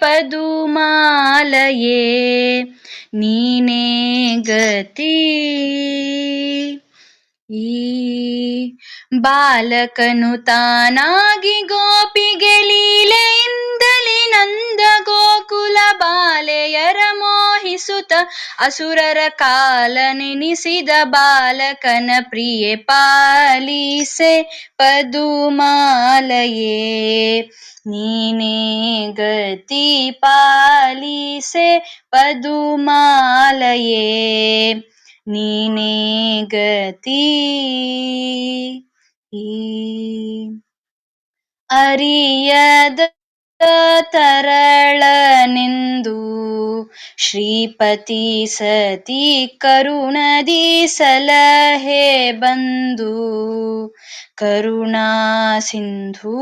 ಪದುಮಾಲಯೇ ನೀನೇ ಗತಿ. ಈ ಬಾಲಕನು ತಾನಾಗಿ ಗೋಪಿಗೆ ಲೀಲೆಯಿಂದಲೇ ನಂದ ಗೋಕುಲ ಬಾಲೆಯರ ಮೋಹಿಸುತ್ತ ಅಸುರರ ಕಾಲ ನೆನೆಸಿದ ಬಾಲಕನ ಪ್ರಿಯೆ ಪಾಲಿಸೆ ಪದುಮಾಲಯೇ ನೀನೇ ಗತಿ. ಪಾಲಿಸೆ ಪದುಮಾಲಯೇ ನೀನೇ ಗತಿ. ಅರಿಯದ ತರಳನೆಂದು ಶ್ರೀಪತಿ ಸತಿ ಕರುಣದಿ ಸಲಹೆ ಬಂದು ಕರುಣಾ ಸಿಂಧೂ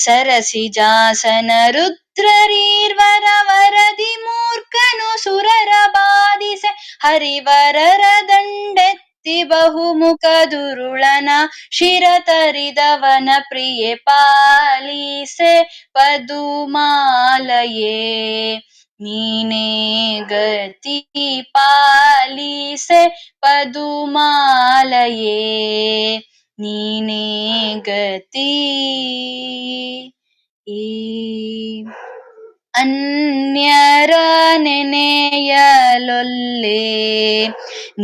ಸರಸಿಜಾಸನ ರುದ್ರರೀರ್ವರ ವರದಿ ಮೂರ್ಖನು ಸುರರ ಬಾಧಿಸೆ ಹರಿವರರ ದಂಡೆತ್ತಿ ಬಹುಮುಖ ದುರುಳನ ಶಿರತರಿದವನ ಪ್ರಿಯೆ ಪಾಲಿಸೆ ಪದುಮಾಲಯೇ ನೀನೇ ಗತಿ. ಪಾಲಿಸೆ ಪದುಮಾಲಯೇ ನೀನೇ ಗತಿ. ಅನ್ಯರ ನೆನೆಯಲೊಲ್ಲೆ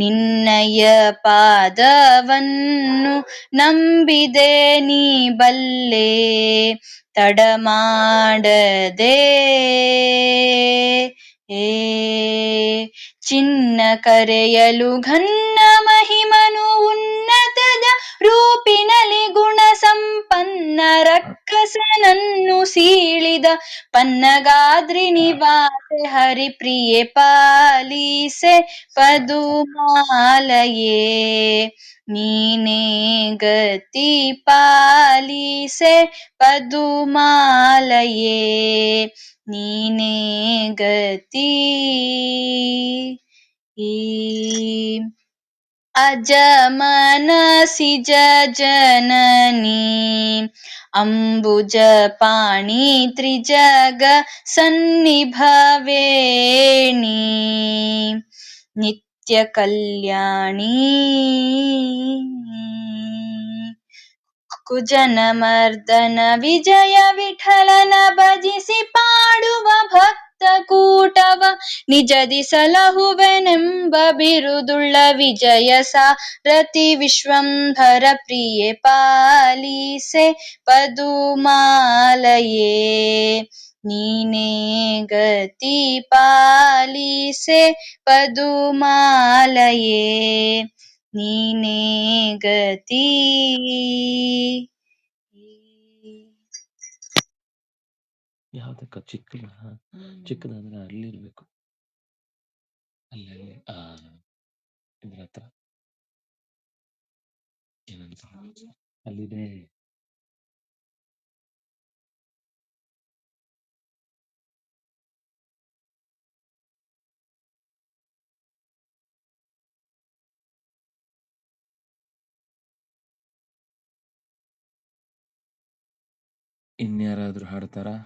ನಿನ್ನಯ ಪಾದವನ್ನು ನಂಬಿದೆ ನೀ ಬಲ್ಲೆ ತಡಮಾಡದೆ. ಚಿನ್ನ ಕರೆಯಲು ಘನ್ನ ಮಹಿಮನು ಉನ್ನತದ ರೂಪಿನಲ್ಲಿ ಗುಣ ಸಂಪನ್ನ ರಕ್ಕಸನನ್ನು ಸೀಳಿದ ಪನ್ನಗಾದ್ರಿ ನಿವಾಸೆ ಹರಿಪ್ರಿಯೆ ಪಾಲಿಸೆ ಪದುಮಾಲಯೇ ನೀನೇ ಗತಿ. ಪಾಲಿಸೆ ಪದುಮಾಲಯೇ ನೀನೇ ಗತಿ. ಅಜಮನಸಿಜ ಜನನಿ ಅಂಬುಜ ಪಾಣಿ ತ್ರಿಜಗ ಸನ್ನಿಭವೇಣಿ ನಿತ್ಯ ಕಲ್ಯಾಣಿ ಕುಜನಮರ್ದನ ವಿಜಯ ವಿಠಲನ ಭಜಿಸಿ ಪಾಡುವ ಭಕ್ತ ಕೂಟವ ನಿಜದಿ ಸಲಹುವೆನೆಂಬ ಬಿರುದುಳ್ಳ ವಿಜಯ ಸಾರಥಿ ವಿಶ್ವಂಭರ ಪ್ರಿಯೆ ಪಾಲಿಸೆ ಪದುಮಾಲಯೇ ನೀನೇ ಗತಿ. ಪಾಲಿಸೆ ಪದುಮಾಲಯೇ ನೀನೇ ಗತಿ. ಯಾವ್ದಕ್ಕ ಚಿಕ್ಕದಾದ್ರೆ ಅಲ್ಲಿರ್ಬೇಕು, ಅಲ್ಲೇ ಇದ್ರ ಹತ್ರ ಏನಂತ ಅಲ್ಲಿದೆ. ಇನ್ಯಾರಾದ್ರೂ ಹಾಡ್ತಾರಾ?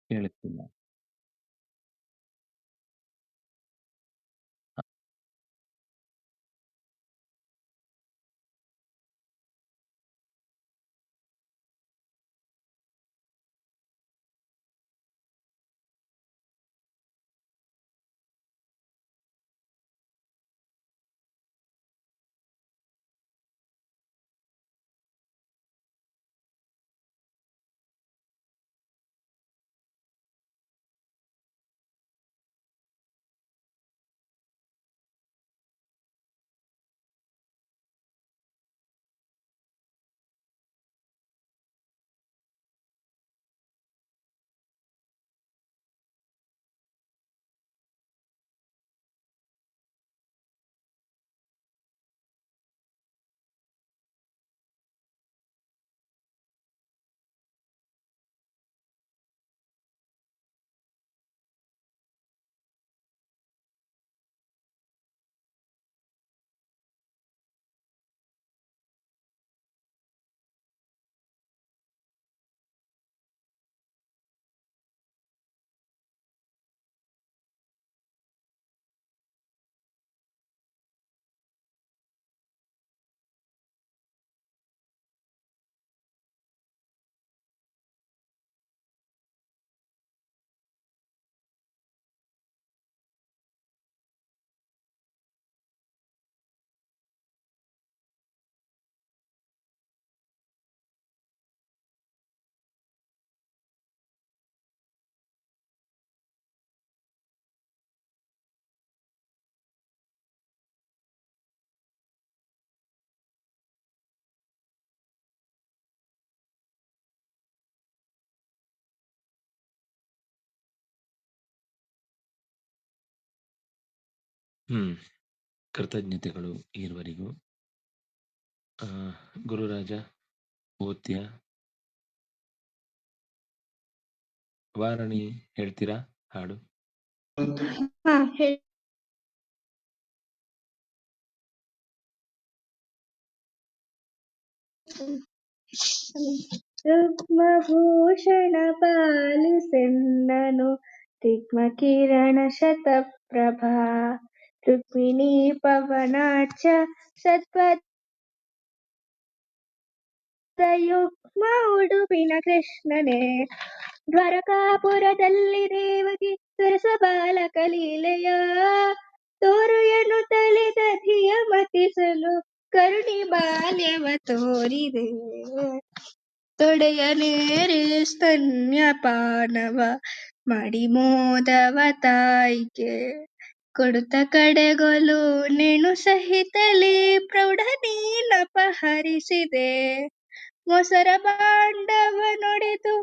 ಕೇಳಿಸ್ತಿಲ್ಲ. ಕೃತಜ್ಞತೆಗಳು ಈವರೆಗೂ. ಗುರುರಾಜ ಓದ್ತೀಯಾ? ವಾರಣಿ ಹೇಳ್ತೀರಾ ಹಾಡು? ರುಕ್ಮಭೂಷಣ ಪಾಲಿಸೆನ್ನನು ದಿಗ್ಮಕಿರಣ ಶತಪ್ರಭಾ ರುಕ್ಮಿಣೀ ಪವನಾಚ ಸತ್ಪಯುಗ್ಮ ಉಡುಪಿನ ಕೃಷ್ಣನೇ ದ್ವಾರಕಾಪುರದಲ್ಲಿ ದೇವಕಿ ಸರಸಬಾಲ ಕಲೀಲೆಯ ತೋರು ಎನ್ನುತ್ತಲೇ ದಧಿಯ ಮತಿಸಲು ಕರುಣಿ ಬಾಲ್ಯವ ತೋರಿದೆ ತೊಡೆಯ ನೇರೆ ಸ್ತನ್ಯಪಾನವ ಮಾಡಿ ಮೋದವ ತಾಯಿಗೆ ಕೊಡುತ್ತ ಕಡೆಗೊಲು ನೆಣು ಸಹಿತಲಿ ಪ್ರೌಢ ನೀನಪಹರಿಸಿದೆ ಮೊಸರ ಬಾಂಡವ ನೊಡೆದು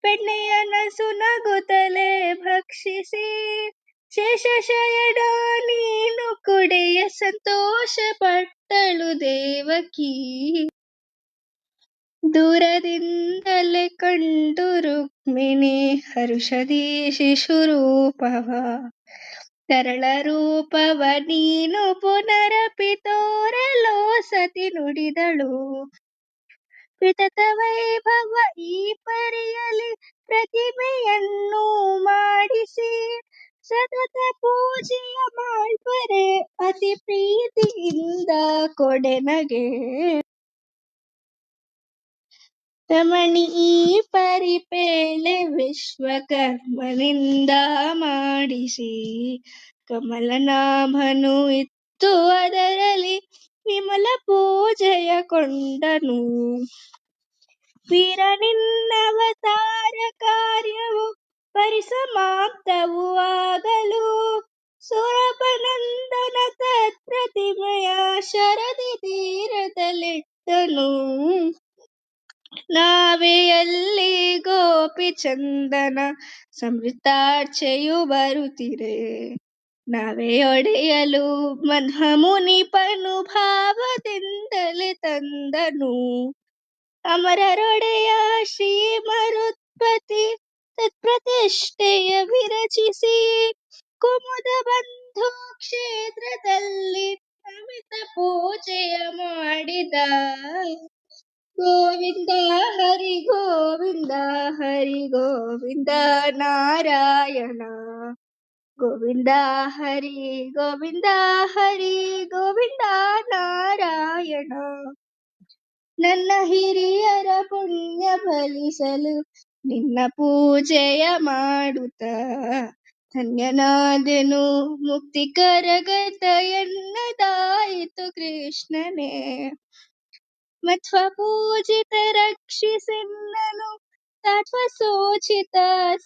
ಬೆಣ್ಣೆಯ ನಸು ನಗುತ್ತಲೇ ಭಕ್ಷಿಸಿ ಶೇಷಶಯನ ನೀನು ಕುಡೆಯ ಸಂತೋಷ ಪಟ್ಟಳು ದೇವಕಿ ದೂರದಿಂದಲೇ ಕಂಡು ರುಕ್ಮಿಣಿ ಹರುಷದಿ ಶಿಶುರೂಪವ ತರಳ ರೂಪವ ನೀನು ಪುನರಪಿ ತೋರಲೋ ಸತಿ ನುಡಿದಳು ವಿತತ ವೈಭವ ಈ ಪರಿಯಲಿ ಪ್ರತಿಮೆಯನ್ನು ಮಾಡಿಸಿ ಸತತ ಪೂಜೆಯ ಮಾಡ್ಬರೆ ಅತಿ ಪ್ರೀತಿಯಿಂದ ಕೊಡೆನಗೆ ರಮಣಿ ಈ ಪರಿಪೇಳೆ ವಿಶ್ವಕರ್ಮನಿಂದ ಮಾಡಿಸಿ ಕಮಲನಾಭನು ಇತ್ತು ಅದರಲ್ಲಿ ವಿಮಲ ಪೂಜೆಯ ಕೊಂಡನು ವೀರ ನಿನ್ನವತಾರ ಕಾರ್ಯವು ಪರಿಸಮಾಪ್ತವು ಆಗಲು ಸೌರಭನಂದನ ತತ್ಪ್ರತಿಮೆಯ ಶರದಿ ತೀರದಲ್ಲಿಟ್ಟನು ನಾವೆಯಲ್ಲಿ ಗೋಪಿ ಚಂದನ ಸಮೃತಾರ್ಚೆಯು ಬರುತ್ತಿರೆ ನಾವೇ ಒಡೆಯಲು ಮನ್ಹಮುನಿಪನು ಭಾವದಿಂದಲೇ ತಂದನು ಅಮರರೊಡೆಯ ಶ್ರೀ ಮರುತ್ಪತಿ ತತ್ಪ್ರತಿಷ್ಠೆಯ ವಿರಚಿಸಿ ಕುಮುದ ಬಂಧು ಕ್ಷೇತ್ರದಲ್ಲಿ ಅಮಿತ ಪೂಜೆಯ ಮಾಡಿದ ಗೋವಿಂದ ಹರಿ ಗೋವಿಂದ ಹರಿ ಗೋವಿಂದ ನಾರಾಯಣ ಗೋವಿಂದ ಹರಿ ಗೋವಿಂದ ಹರಿ ಗೋವಿಂದ ನಾರಾಯಣ ನನ್ನ ಹಿರಿಯರ ಪುಣ್ಯ ಫಲಿಸಲು ನಿನ್ನ ಪೂಜೆಯ ಮಾಡುತ್ತ ಧನ್ಯನಾದೆನು ಮುಕ್ತಿ ಕರಗತ ಎನ್ನದಾಯಿತು ಕೃಷ್ಣನೇ ಮಧ್ವ ಪೂಜಿತ ರಕ್ಷಿಸೆನ್ನನು ತತ್ವ ಸೋಚಿತ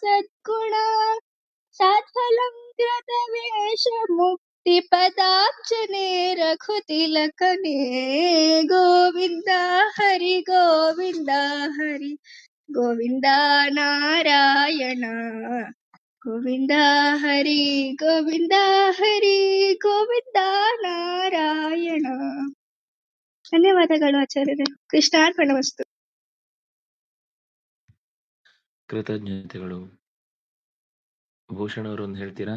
ಸದ್ಗುಣ ಸಾತ್ಫಲಂಕೃತ ವೇಷ ಮುಕ್ತಿ ಪದಾಬ್ಜನೆ ರಘುತಿಲಕನೇ ಗೋವಿಂದ ಹರಿ ಗೋವಿಂದ ಹರಿ ಗೋವಿಂದ ನಾರಾಯಣ ಗೋವಿಂದ ಹರಿ ಗೋವಿಂದ ಹರಿ ಗೋವಿಂದ ನಾರಾಯಣ. ಧನ್ಯವಾದಗಳು ಆಚಾರ್ಯರೇ. ಕೃಷ್ಣಾರ್ಪಣಮಸ್ತು. ಕೃತಜ್ಞತೆಗಳು. ಭೂಷಣ್ ಅವರು ಒಂದು ಹೇಳ್ತೀರಾ?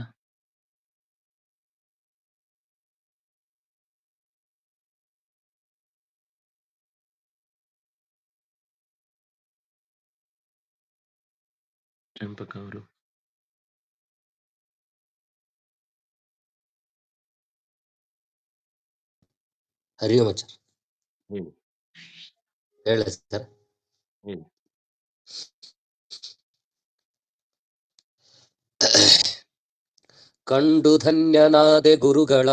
ಚಂಪಕ ಅವರು ಹರಿ ಓಂ ಆಚಾರ್ಯ. ಹೇಳಿ ಸರ್. ಕಂಡು ಧನ್ಯನಾದೆ ಗುರುಗಳ,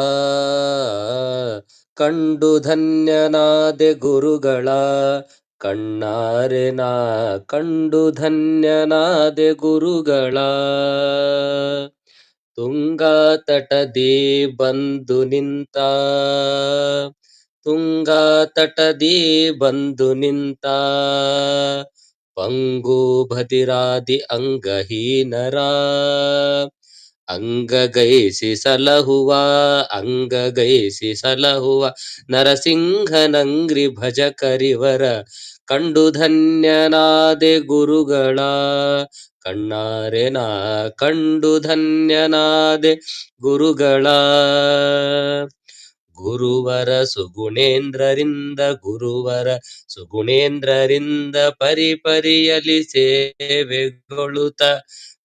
ಕಂಡು ಧನ್ಯನಾದೆ ಗುರುಗಳ ಕಣ್ಣಾರೆ ನಾ ಕಂಡು ಧನ್ಯನಾದೆ ಗುರುಗಳ ತುಂಗಾ ತಟದಿ ಬಂದು ನಿಂತ, ತುಂಗಾ ತಟದಿ ಬಂದು ನಿಂತ ಪಂಗು ಭದಿರಾದಿ ಅಂಗಹೀನರ ಅಂಗಗೈಸಿ ಸಲಹುವ ಅಂಗಗೈಸಿ ಸಲಹುವ ನರಸಿಂಹನಂಗ್ರಿ ಭಜ ಕರಿವರ ಕಂಡು ಧನ್ಯನಾದೆ ಗುರುಗಳ ಕಣ್ಣಾರೆ ನಾ ಕಂಡು ಧನ್ಯನಾದೆ ಗುರುಗಳ ಗುರುವರ ಸುಗುಣೇಂದ್ರರಿಂದ ಪರಿಪರಿಯಲಿ ಸೇವೆಗೊಳುತ್ತ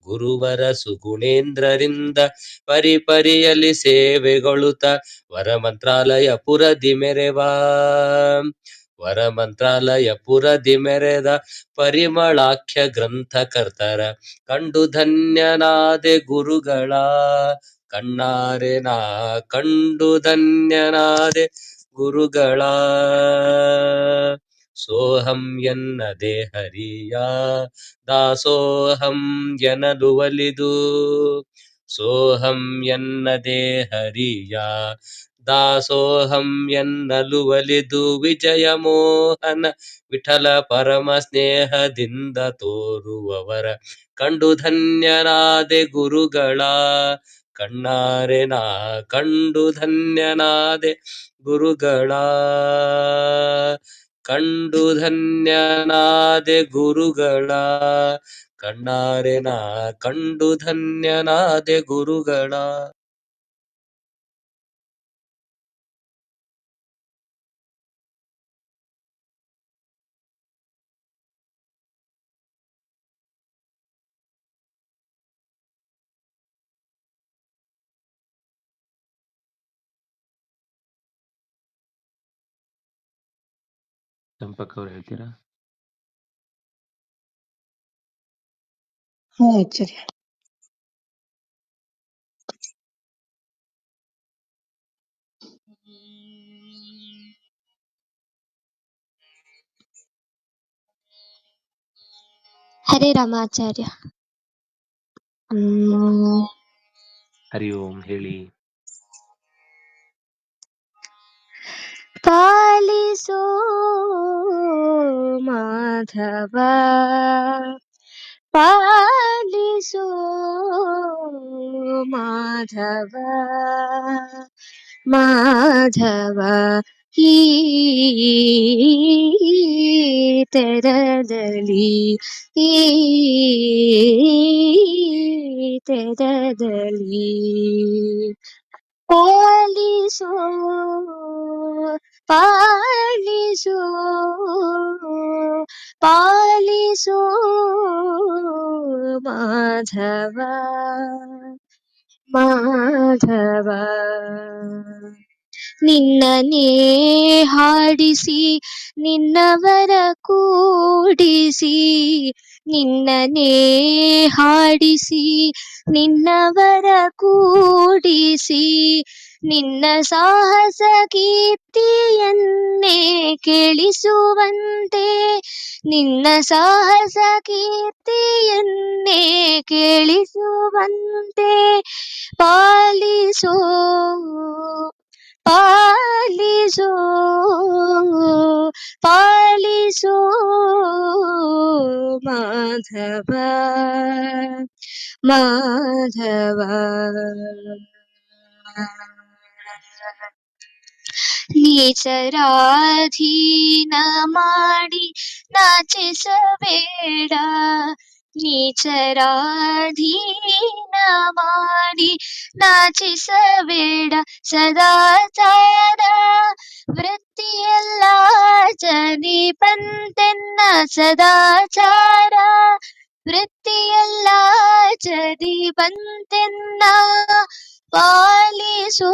ಗುರುವರ ಸುಗುಣೇಂದ್ರರಿಂದ ಪರಿಪರಿಯಲಿ ಸೇವೆಗೊಳುತ್ತ ವರಮಂತ್ರಾಲಯ ಪುರದಿ ಮೆರೆದ ಪರಿಮಳಾಖ್ಯ ಗ್ರಂಥಕರ್ತರ ಕಂಡು ಧನ್ಯನಾದೆ ಗುರುಗಳ ಕಣ್ಣಾರೆ ನಾ ಕಂಡು ಧನ್ಯನಾದೆ ಗುರುಗಳ ಸೋಹಂ ಎನ್ನದೆ ಹರಿಯ ದಾಸೋಹಂ ಎನ್ನಲು ಒಲಿದು ಸೋಹಂ ಎನ್ನದೆ ಹರಿಯ ದಾಸೋಹಂ ಎನ್ನಲು ಒಲಿದು ವಿಜಯ ಮೋಹನ ವಿಠಲ ಪರಮ ಸ್ನೇಹದಿಂದ ತೋರುವವರ ಕಂಡು ಧನ್ಯನಾದೆ ಗುರುಗಳ ಕಣ್ಣಾರೆ ನಾ ಕಂಡು ಧನ್ಯನಾದೆ ಗುರುಗಳ ಕಂಡು ಧನ್ಯನಾದೆ ಗುರುಗಳ ಕಣ್ಣಾರೆ ನಾ ಕಂಡು ಧನ್ಯನಾದೆ ಗುರುಗಳ. ಚಂಪಕ್ ಅವ್ರು ಹೇಳ್ತೀರಾ? ಆಚಾರ್ಯ. ಹರೇ ರಾಮಾಚಾರ್ಯ. ಹರಿ ಓಂ ಹೇಳಿ. ಪಾಲಿಸೋ ಮಾಧವ ಪಾಲಿಸೋ ಮಾಧವ ಮಾಧವ ಈ ತೆರದಲ್ಲಿ ಈ ತೆರದಲ್ಲಿ ಪಾಲಿಸೋ ಪಾಲಿಸೋ ಪಾಲಿಸೋ ಮಾಧವ ಮಾಧವ ನಿನ್ನನೇ ಹಾಡಿಸಿ ನಿನ್ನವರ ಕೂಡಿಸಿ ನಿನ್ನನೇ ಹಾಡಿಸಿ ನಿನ್ನವರ ಕೂಡಿಸಿ ನಿನ್ನ ಸಾಹಸ ಕೀರ್ತಿಯನ್ನೇ ಕೇಳಿಸುವಂತೆ ನಿನ್ನ ಸಾಹಸ ಕೀರ್ತಿಯನ್ನೇ ಕೇಳಿಸುವಂತೆ ಪಾಲಿಸೋ ಪಾಲಿಸೋ ಪಾಲಿಸೋ ಮಾಧವ ಮಾಧವ ನೀಚರಾಧೀನ ಮಾಡಿ ನಾಚಿಸಬೇಡ ನೀಚರಾಧೀನ ಮಾಡಿ ನಾಚಿಸಬೇಡ ಸದಾಚಾರ ವೃತ್ತಿಯೆಲ್ಲ ಜನಿ ಬಂತೆನ್ನ ಸದಾಚಾರ ವೃತ್ತಿಯೆಲ್ಲ ಜದಿ ಬಂತೆನ್ನ ಪಾಲಿಸೋ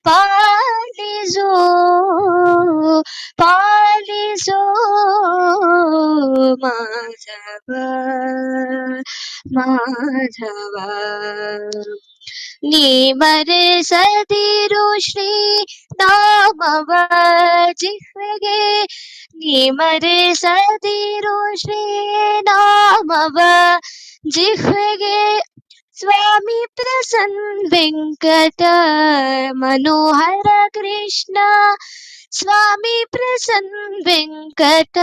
ಪಾಲಿಸೋ ಪಾಲಿಸೋ ಮಾಧವ ಮಾಧವ ನೀ ಮರೆಸದಿರು ಶ್ರೀ ನಾಮವ ಜಿಹ್ವೆಗೆ ನೀ ಮರೆಸದಿರು ಶ್ರೀ ನಾಮವ ಜಿಹ್ವೆಗೆ स्वामी प्रसन्न वेंकट मनोहर कृष्ण स्वामी प्रसन्न वेंकट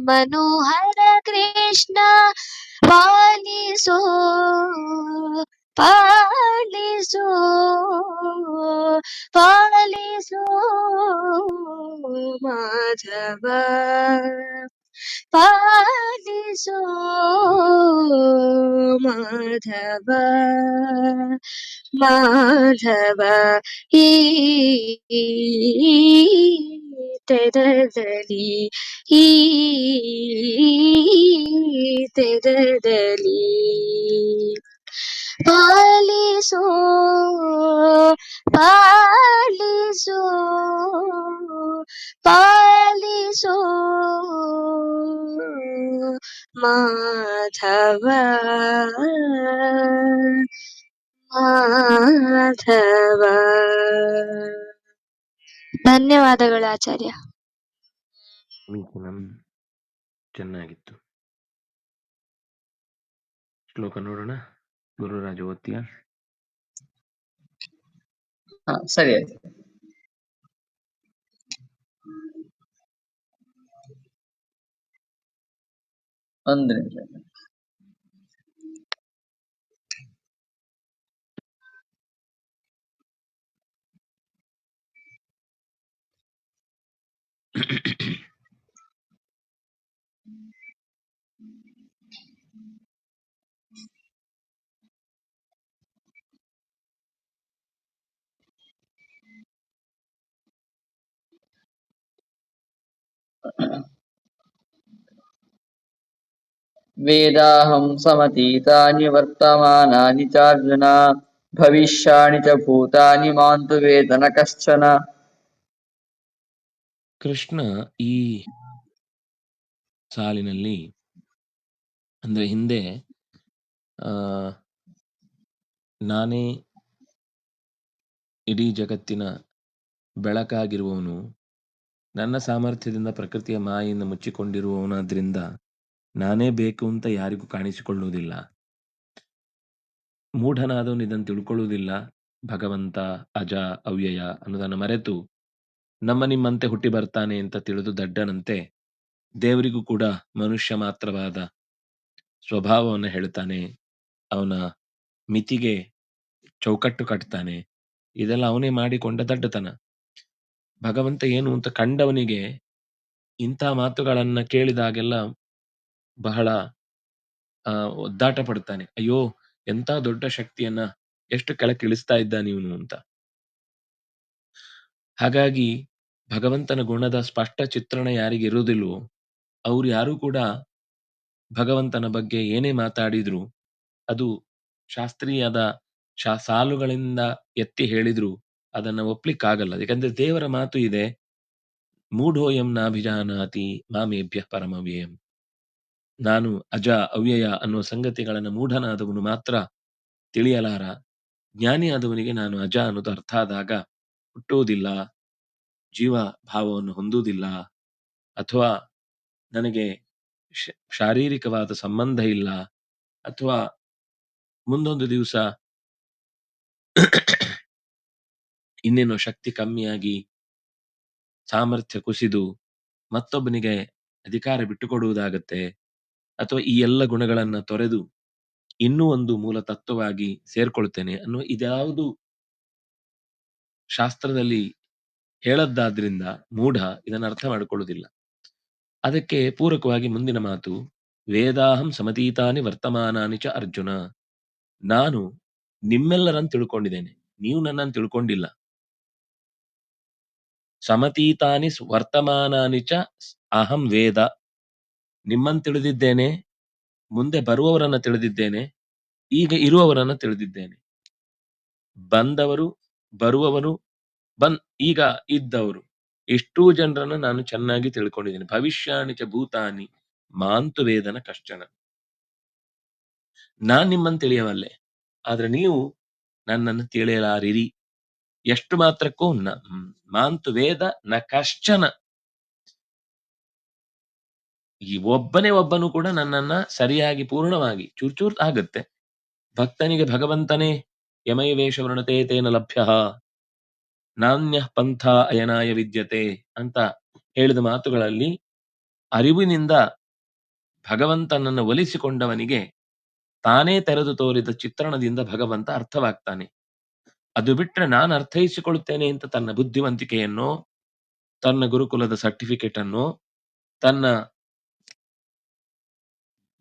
मनोहर कृष्ण पालिसो पालिसो पालिसो माधव पालिसो माधव माधव ಈ ತೆರದಲ್ಲಿ ಈ ತೆರದಲ್ಲಿ ಪಾಲಿಸೋ ಪಾಲಿಸೋ ಪಾಲಿಸೋ ಮಾಧವ ಮಾಧವ. ಧನ್ಯವಾದಗಳು ಆಚಾರ್ಯ. ಮೀಸನಂ ಚೆನ್ನಾಗಿತ್ತು. ಶ್ಲೋಕ ನೋಡೋಣ. ಗುರುರಾಜ ಓದ್ತೀಯಾ? ಸರಿ ಆಯ್ತು. ಒಂದು ನಿಮಿಷ. ವೇದಾಹಂ ಸಮತೀತಾನಿ ವರ್ತಮಾನಾನಿ ಚಾರ್ಜುನ ಭವಿಷ್ಯಾಣಿ ಚ ಭೂತಾನಿ ಮಾಂತು ವೇದ ನ ಕಶ್ಚನ. ಕೃಷ್ಣ ಈ ಸಾಲಿನಲ್ಲಿ ಅಂದ್ರೆ ಹಿಂದೆ ನಾನೇ ಇಡೀ ಜಗತ್ತಿನ ಬೆಳಕಾಗಿರುವವನು, ನನ್ನ ಸಾಮರ್ಥ್ಯದಿಂದ ಪ್ರಕೃತಿಯ ಮಾಯೆಯಿಂದ ಮುಚ್ಚಿಕೊಂಡಿರುವವನಾದ್ರಿಂದ ನಾನೇ ಬೇಕು ಅಂತ ಯಾರಿಗೂ ಕಾಣಿಸಿಕೊಳ್ಳುವುದಿಲ್ಲ, ಮೂಢನಾದವನು ಇದನ್ನು ತಿಳ್ಕೊಳ್ಳುವುದಿಲ್ಲ, ಭಗವಂತ ಅಜ ಅವ್ಯಯ ಅನ್ನೋದನ್ನು ಮರೆತು ನಮ್ಮ ನಿಮ್ಮಂತೆ ಹುಟ್ಟಿ ಬರ್ತಾನೆ ಅಂತ ತಿಳಿದು ದಡ್ಡನಂತೆ ದೇವರಿಗೂ ಕೂಡ ಮನುಷ್ಯ ಮಾತ್ರವಾದ ಸ್ವಭಾವವನ್ನು ಹೇಳ್ತಾನೆ, ಅವನ ಮಿತಿಗೆ ಚೌಕಟ್ಟು ಕಟ್ತಾನೆ. ಇದೆಲ್ಲ ಅವನೇ ಮಾಡಿಕೊಂಡ ದಡ್ಡತನ. ಭಗವಂತ ಏನು ಅಂತ ಕಂಡವನಿಗೆ ಇಂಥ ಮಾತುಗಳನ್ನ ಕೇಳಿದಾಗೆಲ್ಲ ಬಹಳ ಒದ್ದಾಟ ಪಡ್ತಾನೆ. ಅಯ್ಯೋ, ಎಂತ ದೊಡ್ಡ ಶಕ್ತಿಯನ್ನ ಎಷ್ಟು ಕೆಳಗಿಳಿಸ್ತಾ ಇದ್ದಾನೆ ಇವನು ಅಂತ. ಹಾಗಾಗಿ ಭಗವಂತನ ಗುಣದ ಸ್ಪಷ್ಟ ಚಿತ್ರಣ ಯಾರಿಗೆ ಇರುವುದಿಲ್ವೋ ಅವ್ರು ಯಾರು ಕೂಡ ಭಗವಂತನ ಬಗ್ಗೆ ಏನೇ ಮಾತಾಡಿದ್ರು ಅದು ಶಾಸ್ತ್ರೀಯದ ಸಾಲುಗಳಿಂದ ಎತ್ತಿ ಹೇಳಿದ್ರು ಅದನ್ನ ಒಪ್ಲಿಕ್ಕಾಗಲ್ಲ. ಯಾಕಂದ್ರೆ ದೇವರ ಮಾತು ಇದೆ, ಮೂಢೋಯಂ ನಾಭಿಜಾನಾತಿ ಮಾಮೇಭ್ಯ ಪರಮವ್ಯಯಂ. ನಾನು ಅಜ ಅವ್ಯಯ ಅನ್ನುವ ಸಂಗತಿಗಳನ್ನ ಮೂಢನಾದವನು ಮಾತ್ರ ತಿಳಿಯಲಾರ. ಜ್ಞಾನಿಯಾದವನಿಗೆ ನಾನು ಅಜ ಅನ್ನೋದು ಅರ್ಥ ಆದಾಗ ಹುಟ್ಟುವುದಿಲ್ಲ, ಜೀವ ಭಾವವನ್ನು ಹೊಂದುವುದಿಲ್ಲ, ಅಥವಾ ನನಗೆ ಶಾರೀರಿಕವಾದ ಸಂಬಂಧ ಇಲ್ಲ, ಅಥವಾ ಮುಂದೊಂದು ದಿವಸ ಇನ್ನೇನೋ ಶಕ್ತಿ ಕಮ್ಮಿಯಾಗಿ ಸಾಮರ್ಥ್ಯ ಕುಸಿದು ಮತ್ತೊಬ್ಬನಿಗೆ ಅಧಿಕಾರ ಬಿಟ್ಟುಕೊಡುವುದಾಗತ್ತೆ, ಅಥವಾ ಈ ಎಲ್ಲ ಗುಣಗಳನ್ನ ತೊರೆದು ಇನ್ನೂ ಒಂದು ಮೂಲ ತತ್ವವಾಗಿ ಸೇರ್ಕೊಳ್ತೇನೆ ಅನ್ನೋ ಇದ್ಯಾವುದು ಶಾಸ್ತ್ರದಲ್ಲಿ ಹೇಳದ್ದಾದ್ರಿಂದ ಮೂಢ ಇದನ್ನ ಅರ್ಥ ಮಾಡಿಕೊಳ್ಳುವುದಿಲ್ಲ. ಅದಕ್ಕೆ ಪೂರಕವಾಗಿ ಮುಂದಿನ ಮಾತು, ವೇದಾಹಂ ಸಮತೀತಾನಿ ವರ್ತಮಾನಾನಿ ಚ ಅರ್ಜುನ. ನಾನು ನಿಮ್ಮೆಲ್ಲರನ್ನು ತಿಳ್ಕೊಂಡಿದ್ದೇನೆ, ನೀವು ನನ್ನನ್ನು ತಿಳ್ಕೊಂಡಿಲ್ಲ. ಸಮತೀತಾನಿ ವರ್ತಮಾನಾನಿ ಚ ಅಹಂ ವೇದ. ನಿಮ್ಮನ್ನು ತಿಳಿದಿದ್ದೇನೆ, ಮುಂದೆ ಬರುವವರನ್ನ ತಿಳಿದಿದ್ದೇನೆ, ಈಗ ಇರುವವರನ್ನ ತಿಳಿದಿದ್ದೇನೆ. ಬಂದವರು, ಬರುವವರು, ಈಗ ಇದ್ದವರು, ಇಷ್ಟೂ ಜನರನ್ನ ನಾನು ಚೆನ್ನಾಗಿ ತಿಳ್ಕೊಂಡಿದ್ದೇನೆ. ಭವಿಷ್ಯಾಣಿ ಚ ಭೂತಾನಿ ಮಾಂತು ವೇದನ ಕಶ್ಚನ. ನಾನ್ ನಿಮ್ಮನ್ನು ತಿಳಿಯವಲ್ಲೆ, ಆದ್ರೆ ನೀವು ನನ್ನನ್ನು ತಿಳಿಯಲಾರಿರಿ. ಎಷ್ಟು ಮಾತ್ರಕ್ಕೂ ಮಾಂತು ವೇದ ನ ಕಶ್ಚನ. ಈ ಒಬ್ಬನೇ ಒಬ್ಬನು ಕೂಡ ನನ್ನನ್ನ ಸರಿಯಾಗಿ ಪೂರ್ಣವಾಗಿ ಚೂರ್ ಆಗತ್ತೆ ಭಕ್ತನಿಗೆ ಭಗವಂತನೇ ಯಮೈವೇಶ ವೃಣತೆ ತೇನ ಲಭ್ಯ ನಾಣ್ಯ ಪಂಥ ಅಯನಾಯ ವಿದ್ಯತೆ ಅಂತ ಹೇಳಿದ ಮಾತುಗಳಲ್ಲಿ ಅರಿವಿನಿಂದ ಭಗವಂತನನ್ನು ಒಲಿಸಿಕೊಂಡವನಿಗೆ ತಾನೇ ತೆರೆದು ತೋರಿದ ಚಿತ್ರಣದಿಂದ ಭಗವಂತ ಅರ್ಥವಾಗ್ತಾನೆ. ಅದು ಬಿಟ್ರೆ ನಾನು ಅರ್ಥೈಸಿಕೊಳ್ಳುತ್ತೇನೆ ಅಂತ ತನ್ನ ಬುದ್ಧಿವಂತಿಕೆಯನ್ನು, ತನ್ನ ಗುರುಕುಲದ ಸರ್ಟಿಫಿಕೇಟ್ ಅನ್ನು, ತನ್ನ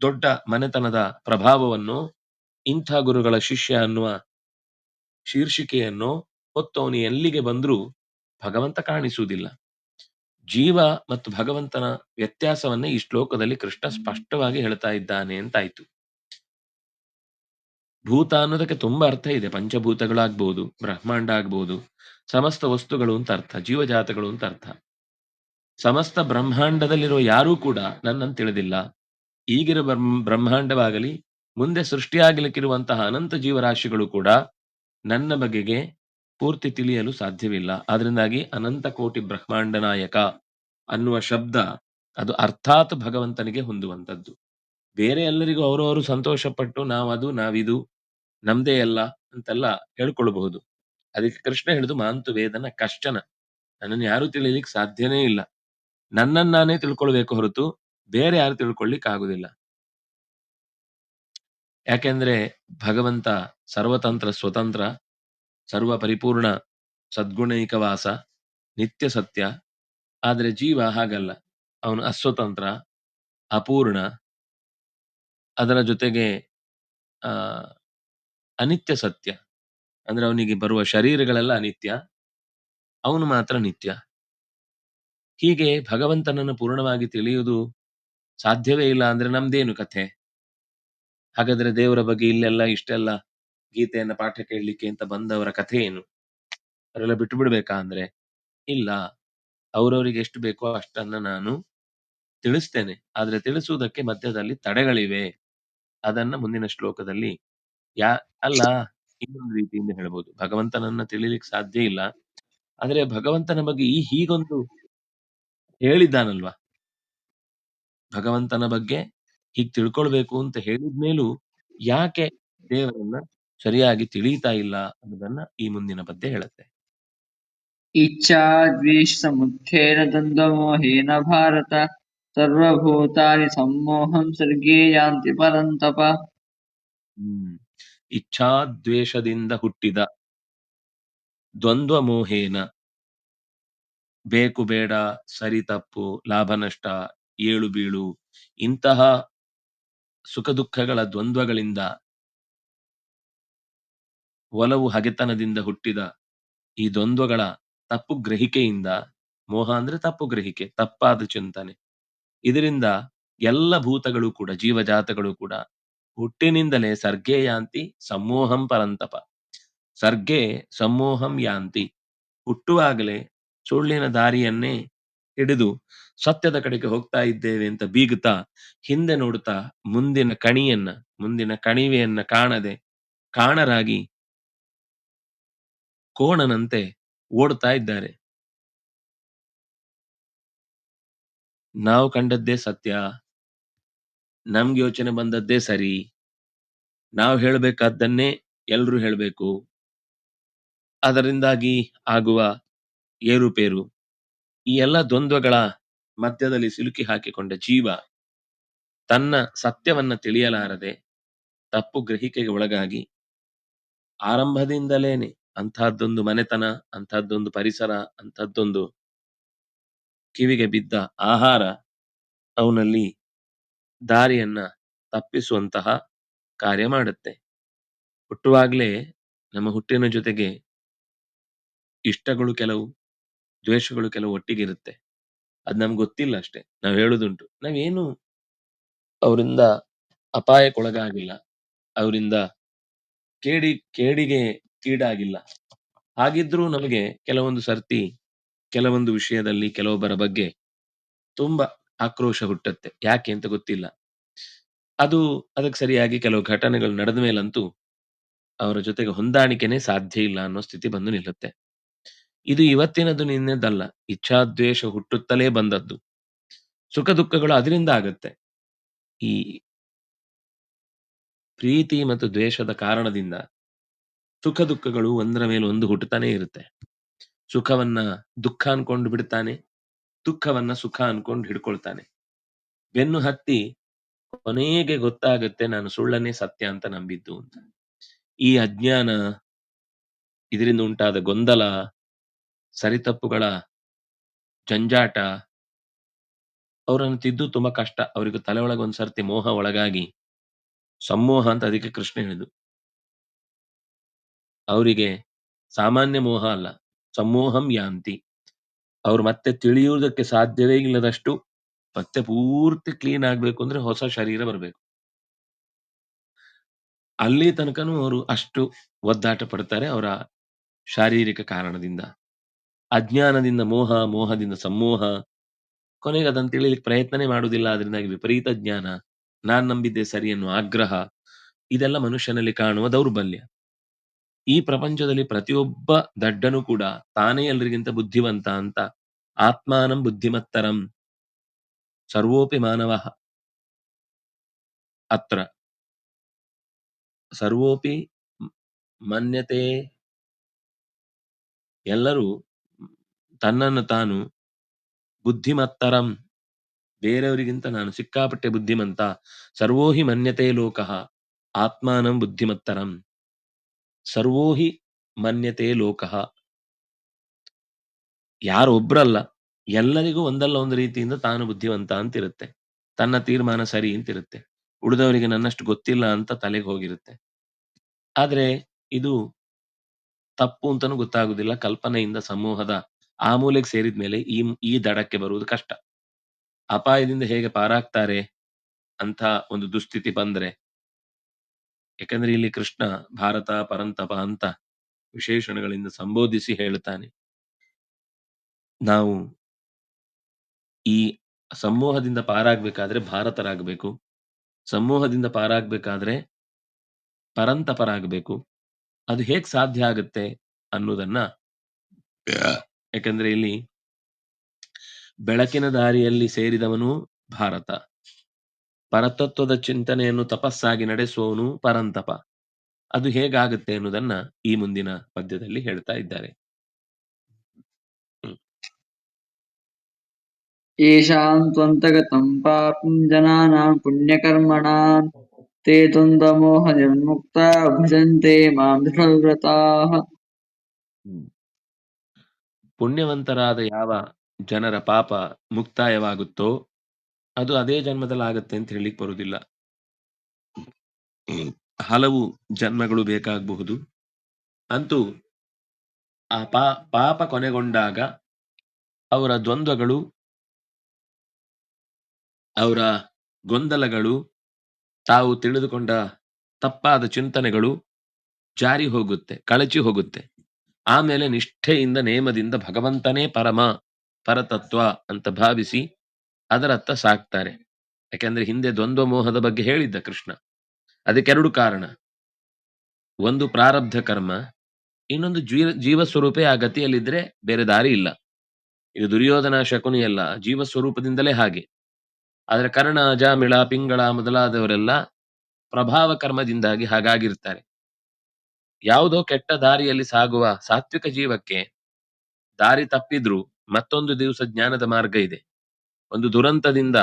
ದೊಡ್ಡ ಮನೆತನದ ಪ್ರಭಾವವನ್ನು, ಇಂಥ ಗುರುಗಳ ಶಿಷ್ಯ ಅನ್ನುವ ಶೀರ್ಷಿಕೆಯನ್ನು ಹೊತ್ತವನು ಎಲ್ಲಿಗೆ ಬಂದರೂ ಭಗವಂತ ಕಾಣಿಸುವುದಿಲ್ಲ. ಜೀವ ಮತ್ತು ಭಗವಂತನ ವ್ಯತ್ಯಾಸವನ್ನೇ ಈ ಶ್ಲೋಕದಲ್ಲಿ ಕೃಷ್ಣ ಸ್ಪಷ್ಟವಾಗಿ ಹೇಳ್ತಾ ಇದ್ದಾನೆ ಅಂತಾಯ್ತು. ಭೂತ ಅನ್ನೋದಕ್ಕೆ ತುಂಬಾ ಅರ್ಥ ಇದೆ. ಪಂಚಭೂತಗಳಾಗ್ಬೋದು, ಬ್ರಹ್ಮಾಂಡ ಆಗ್ಬೋದು, ಸಮಸ್ತ ವಸ್ತುಗಳು ಅಂತ ಅರ್ಥ, ಜೀವಜಾತಗಳು ಅಂತ ಅರ್ಥ. ಸಮಸ್ತ ಬ್ರಹ್ಮಾಂಡದಲ್ಲಿರುವ ಯಾರೂ ಕೂಡ ನನ್ನನ್ನು ತಿಳಿದಿಲ್ಲ. ಈಗಿರುವ ಬ್ರಹ್ಮಾಂಡವಾಗಲಿ, ಮುಂದೆ ಸೃಷ್ಟಿಯಾಗಲಿಕ್ಕಿರುವಂತಹ ಅನಂತ ಜೀವರಾಶಿಗಳು ಕೂಡ ನನ್ನ ಬಗೆಗೆ ಪೂರ್ತಿ ತಿಳಿಯಲು ಸಾಧ್ಯವಿಲ್ಲ. ಆದ್ರಿಂದಾಗಿ ಅನಂತ ಕೋಟಿ ಬ್ರಹ್ಮಾಂಡ ನಾಯಕ ಅನ್ನುವ ಶಬ್ದ ಅದು ಅರ್ಥಾತ್ ಭಗವಂತನಿಗೆ ಹೊಂದುವಂಥದ್ದು. ಬೇರೆ ಎಲ್ಲರಿಗೂ ಅವರವರು ಸಂತೋಷಪಟ್ಟು ನಾವದು ನಾವಿದು ನಮ್ದೇ ಎಲ್ಲ ಅಂತೆಲ್ಲ ಹೇಳ್ಕೊಳ್ಬಹುದು. ಅದಕ್ಕೆ ಕೃಷ್ಣ ಹೇಳಿದು ಮಾಂತು ವೇದನ ಕಷ್ಟನ, ನನ್ನನ್ನು ಯಾರು ತಿಳಿಲಿಕ್ಕೆ ಸಾಧ್ಯನೇ ಇಲ್ಲ. ನನ್ನನ್ನು ನಾನೇ ತಿಳ್ಕೊಳ್ಬೇಕು ಹೊರತು ಬೇರೆ ಯಾರು ತಿಳ್ಕೊಳ್ಳಿಕ್ ಆಗುದಿಲ್ಲ. ಯಾಕೆಂದ್ರೆ ಭಗವಂತ ಸರ್ವತಂತ್ರ ಸ್ವತಂತ್ರ, ಸರ್ವ ಪರಿಪೂರ್ಣ ಸದ್ಗುಣೈಕವಾಸ, ನಿತ್ಯ ಸತ್ಯ. ಆದ್ರೆ ಜೀವ ಹಾಗಲ್ಲ, ಅವನು ಅಸ್ವತಂತ್ರ, ಅಪೂರ್ಣ, ಅದರ ಜೊತೆಗೆ ಅನಿತ್ಯ ಸತ್ಯ. ಅಂದ್ರೆ ಅವನಿಗೆ ಬರುವ ಶರೀರಗಳೆಲ್ಲ ಅನಿತ್ಯ, ಅವನು ಮಾತ್ರ ನಿತ್ಯ. ಹೀಗೆ ಭಗವಂತನನ್ನು ಪೂರ್ಣವಾಗಿ ತಿಳಿಯುವುದು ಸಾಧ್ಯವೇ ಇಲ್ಲ ಅಂದ್ರೆ ನಮ್ದೇನು ಕಥೆ? ಹಾಗಾದ್ರೆ ದೇವರ ಬಗ್ಗೆ ಇಲ್ಲೆಲ್ಲ ಇಷ್ಟೆಲ್ಲ ಗೀತೆಯನ್ನ ಪಾಠ ಕೇಳಲಿಕ್ಕೆ ಅಂತ ಬಂದವರ ಕಥೆ ಏನು? ಅವರೆಲ್ಲ ಬಿಟ್ಟು ಬಿಡ್ಬೇಕಾ ಅಂದ್ರೆ ಇಲ್ಲ. ಅವರವರಿಗೆ ಎಷ್ಟು ಬೇಕೋ ಅಷ್ಟನ್ನ ನಾನು ತಿಳಿಸ್ತೇನೆ. ಆದ್ರೆ ತಿಳಿಸುವುದಕ್ಕೆ ಮಧ್ಯದಲ್ಲಿ ತಡೆಗಳಿವೆ. ಅದನ್ನ ಮುಂದಿನ ಶ್ಲೋಕದಲ್ಲಿ ಅಲ್ಲ ಇನ್ನೊಂದು ರೀತಿಯಿಂದ ಹೇಳ್ಬೋದು. ಭಗವಂತನನ್ನ ತಿಳಿಲಿಕ್ಕೆ ಸಾಧ್ಯ ಇಲ್ಲ, ಆದ್ರೆ ಭಗವಂತನ ಬಗ್ಗೆ ಹೀಗೊಂದು ಹೇಳಿದ್ದಾನಲ್ವಾ, ಭಗವಂತನ ಬಗ್ಗೆ ಹೀಗ್ ತಿಳ್ಕೊಳ್ಬೇಕು ಅಂತ ಹೇಳಿದ್ಮೇಲೂ ಯಾಕೆ ದೇವರನ್ನ ಸರಿಯಾಗಿ ತಿಳಿತಾ ಇಲ್ಲ ಅನ್ನೋದನ್ನ ಈ ಮುಂದಿನ ಪದ್ಯ ಹೇಳುತ್ತೆ. ಇಚ್ಛಾ ದ್ವೇಷ ಸಮುತ್ಥೇನ ದ್ವಂದ್ವಮೋಹೇನ ಭಾರತ ಸರ್ವಭೂತಾನಿ ಸಮ್ಮೋಹಂ ಸರ್ಗೇ ಯಾಂತಿ ಪರಂತಪ. ಇಚ್ಛಾ ದ್ವೇಷದಿಂದ ಹುಟ್ಟಿದ ದ್ವಂದ್ವ ಮೋಹೇನ, ಬೇಕು ಬೇಡ, ಸರಿ ತಪ್ಪು, ಲಾಭ ನಷ್ಟ, ಏಳು ಬೀಳು, ಇಂತಹ ಸುಖ ದುಃಖಗಳ ದ್ವಂದ್ವಗಳಿಂದ, ಒಲವು ಹಗೆತನದಿಂದ ಹುಟ್ಟಿದ ಈ ದ್ವಂದ್ವಗಳ ತಪ್ಪು ಗ್ರಹಿಕೆಯಿಂದ, ಮೋಹ ಅಂದ್ರೆ ತಪ್ಪು ಗ್ರಹಿಕೆ, ತಪ್ಪಾದ ಚಿಂತನೆ, ಇದರಿಂದ ಎಲ್ಲ ಭೂತಗಳು ಕೂಡ ಜೀವಜಾತಗಳು ಕೂಡ ಹುಟ್ಟಿನಿಂದಲೇ ಸರ್ಗೇ ಯಾಂತಿ ಸಮೋಹಂ ಪರಂತಪ. ಸರ್ಗೇ ಸಮೋಹಂ ಯಾಂತಿ, ಹುಟ್ಟುವಾಗಲೇ ಸುಳ್ಳಿನ ದಾರಿಯನ್ನೇ ಹಿಡಿದು ಸತ್ಯದ ಕಡೆಗೆ ಹೋಗ್ತಾ ಇದ್ದೇವೆ ಅಂತ ಬೀಗುತ್ತಾ ಹಿಂದೆ ನೋಡುತ್ತಾ ಮುಂದಿನ ಕಣಿವೆಯನ್ನ ಕಾಣದೆ ಕಾಣರಾಗಿ ಕೋಣನಂತೆ ಓಡ್ತಾ ಇದ್ದಾರೆ. ನಾವು ಕಂಡದ್ದೇ ಸತ್ಯ, ನಮ್ಗೆ ಯೋಚನೆ ಬಂದದ್ದೇ ಸರಿ, ನಾವು ಹೇಳ್ಬೇಕಾದ್ದನ್ನೇ ಎಲ್ರೂ ಹೇಳ್ಬೇಕು, ಅದರಿಂದಾಗಿ ಆಗುವ ಏರುಪೇರು, ಈ ಎಲ್ಲ ದ್ವಂದ್ವಗಳ ಮಧ್ಯದಲ್ಲಿ ಸಿಲುಕಿ ಹಾಕಿಕೊಂಡ ಜೀವ ತನ್ನ ಸತ್ಯವನ್ನ ತಿಳಿಯಲಾರದೆ ತಪ್ಪು ಗ್ರಹಿಕೆಗೆ ಒಳಗಾಗಿ ಆರಂಭದಿಂದಲೇನೆ ಅಂಥದ್ದೊಂದು ಮನೆತನ, ಅಂಥದ್ದೊಂದು ಪರಿಸರ, ಅಂಥದ್ದೊಂದು ಕಿವಿಗೆ ಬಿದ್ದ ಆಹಾರ ಅವನಲ್ಲಿ ದಾರಿಯನ್ನ ತಪ್ಪಿಸುವಂತಹ ಕಾರ್ಯ ಮಾಡುತ್ತೆ. ಹುಟ್ಟುವಾಗ್ಲೇ ನಮ್ಮ ಹುಟ್ಟಿನ ಜೊತೆಗೆ ಇಷ್ಟಗಳು ಕೆಲವು, ದ್ವೇಷಗಳು ಕೆಲವು ಒಟ್ಟಿಗಿರುತ್ತೆ. ಅದ್ ನಮ್ಗೆ ಗೊತ್ತಿಲ್ಲ ಅಷ್ಟೇ. ನಾವ್ ಹೇಳುದುಂಟು, ನಾವೇನು ಅವರಿಂದ ಅಪಾಯಕ್ಕೊಳಗಾಗಿಲ್ಲ, ಅವರಿಂದ ಕೇಡಿಗೆ ಕೀಡಾಗಿಲ್ಲ. ಹಾಗಿದ್ರೂ ನಮಗೆ ಕೆಲವೊಂದು ಸರ್ತಿ ಕೆಲವೊಂದು ವಿಷಯದಲ್ಲಿ ಕೆಲವೊಬ್ಬರ ಬಗ್ಗೆ ತುಂಬಾ ಆಕ್ರೋಶ ಹುಟ್ಟತ್ತೆ. ಯಾಕೆ ಅಂತ ಗೊತ್ತಿಲ್ಲ. ಅದಕ್ಕೆ ಸರಿಯಾಗಿ ಕೆಲವು ಘಟನೆಗಳು ನಡೆದ ಮೇಲಂತೂ ಅವರ ಜೊತೆಗೆ ಹೊಂದಾಣಿಕೆನೇ ಸಾಧ್ಯ ಇಲ್ಲ ಅನ್ನೋ ಸ್ಥಿತಿ ಬಂದು ನಿಲ್ಲುತ್ತೆ. ಇದು ಇವತ್ತಿನದು ನಿನ್ನೆದಲ್ಲ, ಇಚ್ಛಾದ್ವೇಷ ಹುಟ್ಟುತ್ತಲೇ ಬಂದದ್ದು. ಸುಖ ದುಃಖಗಳು ಅದರಿಂದ ಆಗತ್ತೆ. ಈ ಪ್ರೀತಿ ಮತ್ತು ದ್ವೇಷದ ಕಾರಣದಿಂದ ಸುಖ ದುಃಖಗಳು ಒಂದರ ಮೇಲೆ ಒಂದು ಹುಟ್ಟುತ್ತಾನೆ ಇರುತ್ತೆ. ಸುಖವನ್ನ ದುಃಖ ಅನ್ಕೊಂಡು ಬಿಡ್ತಾನೆ, ದುಃಖವನ್ನ ಸುಖ ಅನ್ಕೊಂಡು ಹಿಡ್ಕೊಳ್ತಾನೆ. ಬೆನ್ನು ಹತ್ತಿ ಕೊನೆಗೆ ಗೊತ್ತಾಗುತ್ತೆ ನಾನು ಸುಳ್ಳನ್ನೇ ಸತ್ಯ ಅಂತ ನಂಬಿದ್ದು ಅಂತ. ಈ ಅಜ್ಞಾನ, ಇದರಿಂದ ಉಂಟಾದ ಗೊಂದಲ, ಸರಿತಪ್ಪುಗಳ ಜಂಜಾಟ ಅವರನ್ನು ತಿದ್ದು ತುಂಬಾ ಕಷ್ಟ. ಅವರಿಗೆ ತಲೆ ಒಳಗೆ ಒಂದ್ಸರ್ತಿ ಮೋಹ ಒಳಗಾಗಿ, ಸಮ್ಮೋಹ ಅಂತ ಅದಕ್ಕೆ ಕೃಷ್ಣ ಹೇಳಿದ್ದು, ಅವರಿಗೆ ಸಾಮಾನ್ಯ ಮೋಹ ಅಲ್ಲ, ಸಮ್ಮೋಹಂ ಯಾಂತಿ. ಅವ್ರು ಮತ್ತೆ ತಿಳಿಯುವುದಕ್ಕೆ ಸಾಧ್ಯವೇ ಇಲ್ಲದಷ್ಟು ಮತ್ತೆ ಪೂರ್ತಿ ಕ್ಲೀನ್ ಆಗ್ಬೇಕು ಅಂದ್ರೆ ಹೊಸ ಶರೀರ ಬರಬೇಕು. ಅಲ್ಲಿ ತನಕನೂ ಅವರು ಅಷ್ಟು ಒದ್ದಾಟ ಪಡ್ತಾರೆ ಅವರ ಶಾರೀರಿಕ ಕಾರಣದಿಂದ. ಅಜ್ಞಾನದಿಂದ ಮೋಹ, ಮೋಹದಿಂದ ಸಮ್ಮೋಹ, ಕೊನೆಗೆ ಅದನ್ನು ತಿಳಿಲಿಕ್ಕೆ ಪ್ರಯತ್ನನೇ ಮಾಡುವುದಿಲ್ಲ. ಅದರಿಂದಾಗಿ ವಿಪರೀತ ಜ್ಞಾನ, ನಾನ್ ನಂಬಿದ್ದೆ ಸರಿ ಎನ್ನುವ ಆಗ್ರಹ, ಇದೆಲ್ಲ ಮನುಷ್ಯನಲ್ಲಿ ಕಾಣುವ ದೌರ್ಬಲ್ಯ. ಈ ಪ್ರಪಂಚದಲ್ಲಿ ಪ್ರತಿಯೊಬ್ಬ ದಡ್ಡನು ಕೂಡ ತಾನೇ ಎಲ್ರಿಗಿಂತ ಬುದ್ಧಿವಂತ ಅಂತ ಆತ್ಮಾನಂ ಬುದ್ಧಿಮತ್ತರಂ ಸರ್ವೋಪಿ ಮಾನವ ಅತ್ರ ಸರ್ವೋಪಿ ಮನ್ಯತೆ, ಎಲ್ಲರೂ ತನ್ನನ್ನು ತಾನು ಬುದ್ಧಿಮತ್ತರಂ, ಬೇರೆಯವರಿಗಿಂತ ನಾನು ಸಿಕ್ಕಾಪಟ್ಟೆ ಬುದ್ಧಿಮಂತ, ಸರ್ವೋಹಿ ಮನ್ಯತೆ ಲೋಕಃ ಆತ್ಮಾನಂ ಬುದ್ಧಿಮತ್ತರಂ, ಸರ್ವೋಹಿ ಮನ್ಯತೆ ಲೋಕಃ. ಯಾರೊಬ್ರಲ್ಲ, ಎಲ್ಲರಿಗೂ ಒಂದಲ್ಲ ಒಂದು ರೀತಿಯಿಂದ ತಾನು ಬುದ್ಧಿವಂತ ಅಂತಿರುತ್ತೆ, ತನ್ನ ತೀರ್ಮಾನ ಸರಿ ಅಂತಿರುತ್ತೆ, ಉಳಿದವರಿಗೆ ನನ್ನಷ್ಟು ಗೊತ್ತಿಲ್ಲ ಅಂತ ತಲೆಗೆ ಹೋಗಿರುತ್ತೆ. ಆದ್ರೆ ಇದು ತಪ್ಪು ಅಂತಾನು ಗೊತ್ತಾಗುದಿಲ್ಲ. ಕಲ್ಪನೆಯಿಂದ ಸಮೂಹದ ಆ ಮೂಲೆಗೆ ಸೇರಿದ ಮೇಲೆ ಈ ದಡಕ್ಕೆ ಬರುವುದು ಕಷ್ಟ. ಅಪಾಯದಿಂದ ಹೇಗೆ ಪಾರಾಗ್ತಾರೆ ಅಂತ ಒಂದು ದುಸ್ಥಿತಿ ಬಂದ್ರೆ, ಯಾಕಂದ್ರೆ ಇಲ್ಲಿ ಕೃಷ್ಣ ಭಾರತ ಪರಂತಪ ಅಂತ ವಿಶೇಷಣಗಳಿಂದ ಸಂಬೋಧಿಸಿ ಹೇಳುತ್ತಾನೆ, ನಾವು ಈ ಸಮೂಹದಿಂದ ಪಾರಾಗ್ಬೇಕಾದ್ರೆ ಭಾರತರಾಗಬೇಕು, ಸಮೂಹದಿಂದ ಪಾರಾಗ್ಬೇಕಾದ್ರೆ ಪರಂತಪರಾಗಬೇಕು. ಅದು ಹೇಗ್ ಸಾಧ್ಯ ಆಗುತ್ತೆ ಅನ್ನೋದನ್ನ, ಯಾಕಂದ್ರೆ ಇಲ್ಲಿ ಬೆಳಕಿನ ದಾರಿಯಲ್ಲಿ ಸೇರಿದವನು ಭಾರತ, ಪರತತ್ವದ ಚಿಂತನೆಯನ್ನು ತಪಸ್ಸಾಗಿ ನಡೆಸುವವನು ಪರಂತಪ. ಅದು ಹೇಗಾಗುತ್ತೆ ಅನ್ನೋದನ್ನ ಈ ಮುಂದಿನ ಪದ್ಯದಲ್ಲಿ ಹೇಳ್ತಾ ಇದ್ದಾರೆ. येषां त्वन्तगतं पापं जनानां पुण्यकर्मणां ते द्वन्द्वमोहनिर्मुक्ता भजन्ते मां दृढव्रताः. ಪುಣ್ಯವಂತರಾದ ಯಾವ ಜನರ ಪಾಪ ಮುಕ್ತಾಯವಾಗುತ್ತೋ ಅದು ಅದೇ ಜನ್ಮದಲ್ಲಿ ಆಗತ್ತೆ ಅಂತ ಹೇಳಿಕ್ ಬರುವುದಿಲ್ಲ. ಹಲವು ಜನ್ಮಗಳು ಬೇಕಾಗಬಹುದು. ಅಂತೂ ಆ ಪಾಪ ಕೊನೆಗೊಂಡಾಗ ಅವರ ದ್ವಂದ್ವಗಳು, ಅವರ ಗೊಂದಲಗಳು, ತಾವು ತಿಳಿದುಕೊಂಡ ತಪ್ಪಾದ ಚಿಂತನೆಗಳು ಜಾರಿ ಹೋಗುತ್ತೆ, ಕಳಚಿ ಹೋಗುತ್ತೆ. ಆಮೇಲೆ ನಿಷ್ಠೆಯಿಂದ ನೇಮದಿಂದ ಭಗವಂತನೇ ಪರಮ ಪರತತ್ವ ಅಂತ ಭಾವಿಸಿ ಅದರತ್ತ ಸಾಕ್ತಾರೆ. ಯಾಕೆಂದ್ರೆ ಹಿಂದೆ ದ್ವಂದ್ವ ಮೋಹದ ಬಗ್ಗೆ ಹೇಳಿದ್ದ ಕೃಷ್ಣ. ಅದಕ್ಕೆರಡು ಕಾರಣ, ಒಂದು ಪ್ರಾರಬ್ಧ ಕರ್ಮ, ಇನ್ನೊಂದು ಜೀವ ಸ್ವರೂಪೇ ಆ ಗತಿಯಲ್ಲಿದ್ರೆ ಬೇರೆ ದಾರಿ ಇಲ್ಲ. ಇದು ದುರ್ಯೋಧನ ಶಕುನಿ ಎಲ್ಲ ಜೀವ ಸ್ವರೂಪದಿಂದಲೇ ಹಾಗೆ. ಆದ್ರೆ ಕರ್ಣ, ಅಜಾಮಿಳ, ಪಿಂಗಳ ಮೊದಲಾದವರೆಲ್ಲ ಪ್ರಭಾವ ಕರ್ಮದಿಂದಾಗಿ ಹಾಗಾಗಿರ್ತಾರೆ. ಯಾವುದೋ ಕೆಟ್ಟ ದಾರಿಯಲ್ಲಿ ಸಾಗುವ ಸಾತ್ವಿಕ ಜೀವಕ್ಕೆ ದಾರಿ ತಪ್ಪಿದ್ರೂ ಮತ್ತೊಂದು ದಿವಸ ಜ್ಞಾನದ ಮಾರ್ಗ ಇದೆ. ಒಂದು ದುರಂತದಿಂದ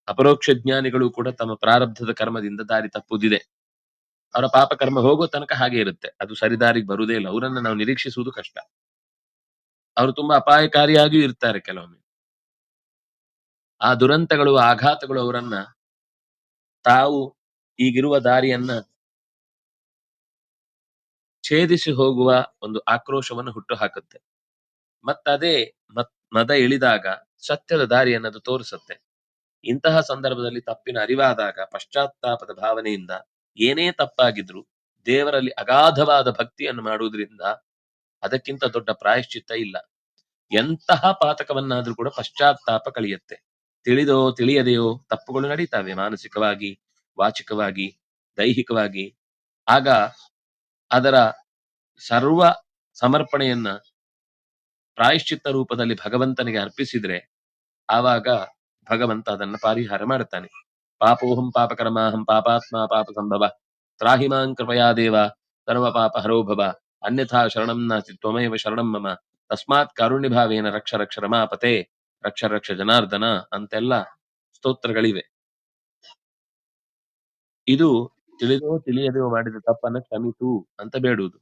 ಅಪರೋಕ್ಷ ಜ್ಞಾನಿಗಳು ಕೂಡ ತಮ್ಮ ಪ್ರಾರಬ್ಧದ ಕರ್ಮದಿಂದ ದಾರಿ ತಪ್ಪುದಿದೆ. ಅವರ ಪಾಪ ಕರ್ಮ ಹೋಗೋ ತನಕ ಹಾಗೆ ಇರುತ್ತೆ, ಅದು ಸರಿದಾರಿಗೆ ಬರುವುದೇ ಇಲ್ಲ. ಅವರನ್ನ ನಾವು ನಿರೀಕ್ಷಿಸುವುದು ಕಷ್ಟ. ಅವರು ತುಂಬಾ ಅಪಾಯಕಾರಿಯಾಗಿಯೂ ಇರ್ತಾರೆ ಕೆಲವೊಮ್ಮೆ. ಆ ದುರಂತಗಳು, ಆಘಾತಗಳು ಅವರನ್ನ ತಾವು ಈಗಿರುವ ದಾರಿಯನ್ನ ಛೇದಿಸಿ ಹೋಗುವ ಒಂದು ಆಕ್ರೋಶವನ್ನು ಹುಟ್ಟು ಹಾಕುತ್ತೆ. ಮತ್ತದೇ ಮದ ಇಳಿದಾಗ ಸತ್ಯದ ದಾರಿಯನ್ನದು ತೋರಿಸುತ್ತೆ. ಇಂತಹ ಸಂದರ್ಭದಲ್ಲಿ ತಪ್ಪಿನ ಅರಿವಾದಾಗ ಪಶ್ಚಾತ್ತಾಪದ ಭಾವನೆಯಿಂದ ಏನೇ ತಪ್ಪಾಗಿದ್ರು ದೇವರಲ್ಲಿ ಅಗಾಧವಾದ ಭಕ್ತಿಯನ್ನು ಮಾಡುವುದರಿಂದ ಅದಕ್ಕಿಂತ ದೊಡ್ಡ ಪ್ರಾಯಶ್ಚಿತ್ತ ಇಲ್ಲ. ಎಂತಹ ಪಾತಕವನ್ನಾದ್ರೂ ಕೂಡ ಪಶ್ಚಾತ್ತಾಪ ಕಳೆಯುತ್ತೆ. ತಿಳಿದೋ ತಿಳಿಯದೆಯೋ ತಪ್ಪುಗಳು ನಡೀತಾವೆ, ಮಾನಸಿಕವಾಗಿ, ವಾಚಿಕವಾಗಿ, ದೈಹಿಕವಾಗಿ. ಆಗ ಅದರ ಸರ್ವ ಸಮರ್ಪಣೆಯನ್ನ ಪ್ರಾಯಶ್ಚಿತ್ತ ರೂಪದಲ್ಲಿ ಭಗವಂತನಿಗೆ ಅರ್ಪಿಸಿದ್ರೆ ಆವಾಗ ಭಗವಂತ ಅದನ್ನ ಪರಿಹಾರ ಮಾಡುತ್ತಾನೆ. ಪಾಪೋಹಂ ಪಾಪಕರ್ಮಾಹಂ ಪಾಪಾತ್ಮ ಪಾಪ ಸಂಭವ ತ್ರಾಹಿ ಮಾಂ ಕೃಪಯಾ ದೇವ ಸರ್ವ ಪಾಪ ಹರೋ ಭವ ಅನ್ಯಥಾ ಶರಣಂ ನಾಸ್ತಿ ತ್ವಮೇವ ಶರಣಂ ಮಮ ತಸ್ಮಾತ್ ಕಾರುಣ್ಯಭಾವೇನ ರಕ್ಷ ರಕ್ಷ ರಮಾಪತೆ ರಕ್ಷ ರಕ್ಷ ಜನಾರ್ದನ ಅಂತೆಲ್ಲ ಸ್ತೋತ್ರಗಳಿವೆ. ಇದು ತಿಳಿದೋ ತಿಳಿಯದೋ ಮಾಡಿದ ತಪ್ಪನ್ನು ಕ್ಷಮಿಸು ಅಂತ ಬೇಡುವುದು.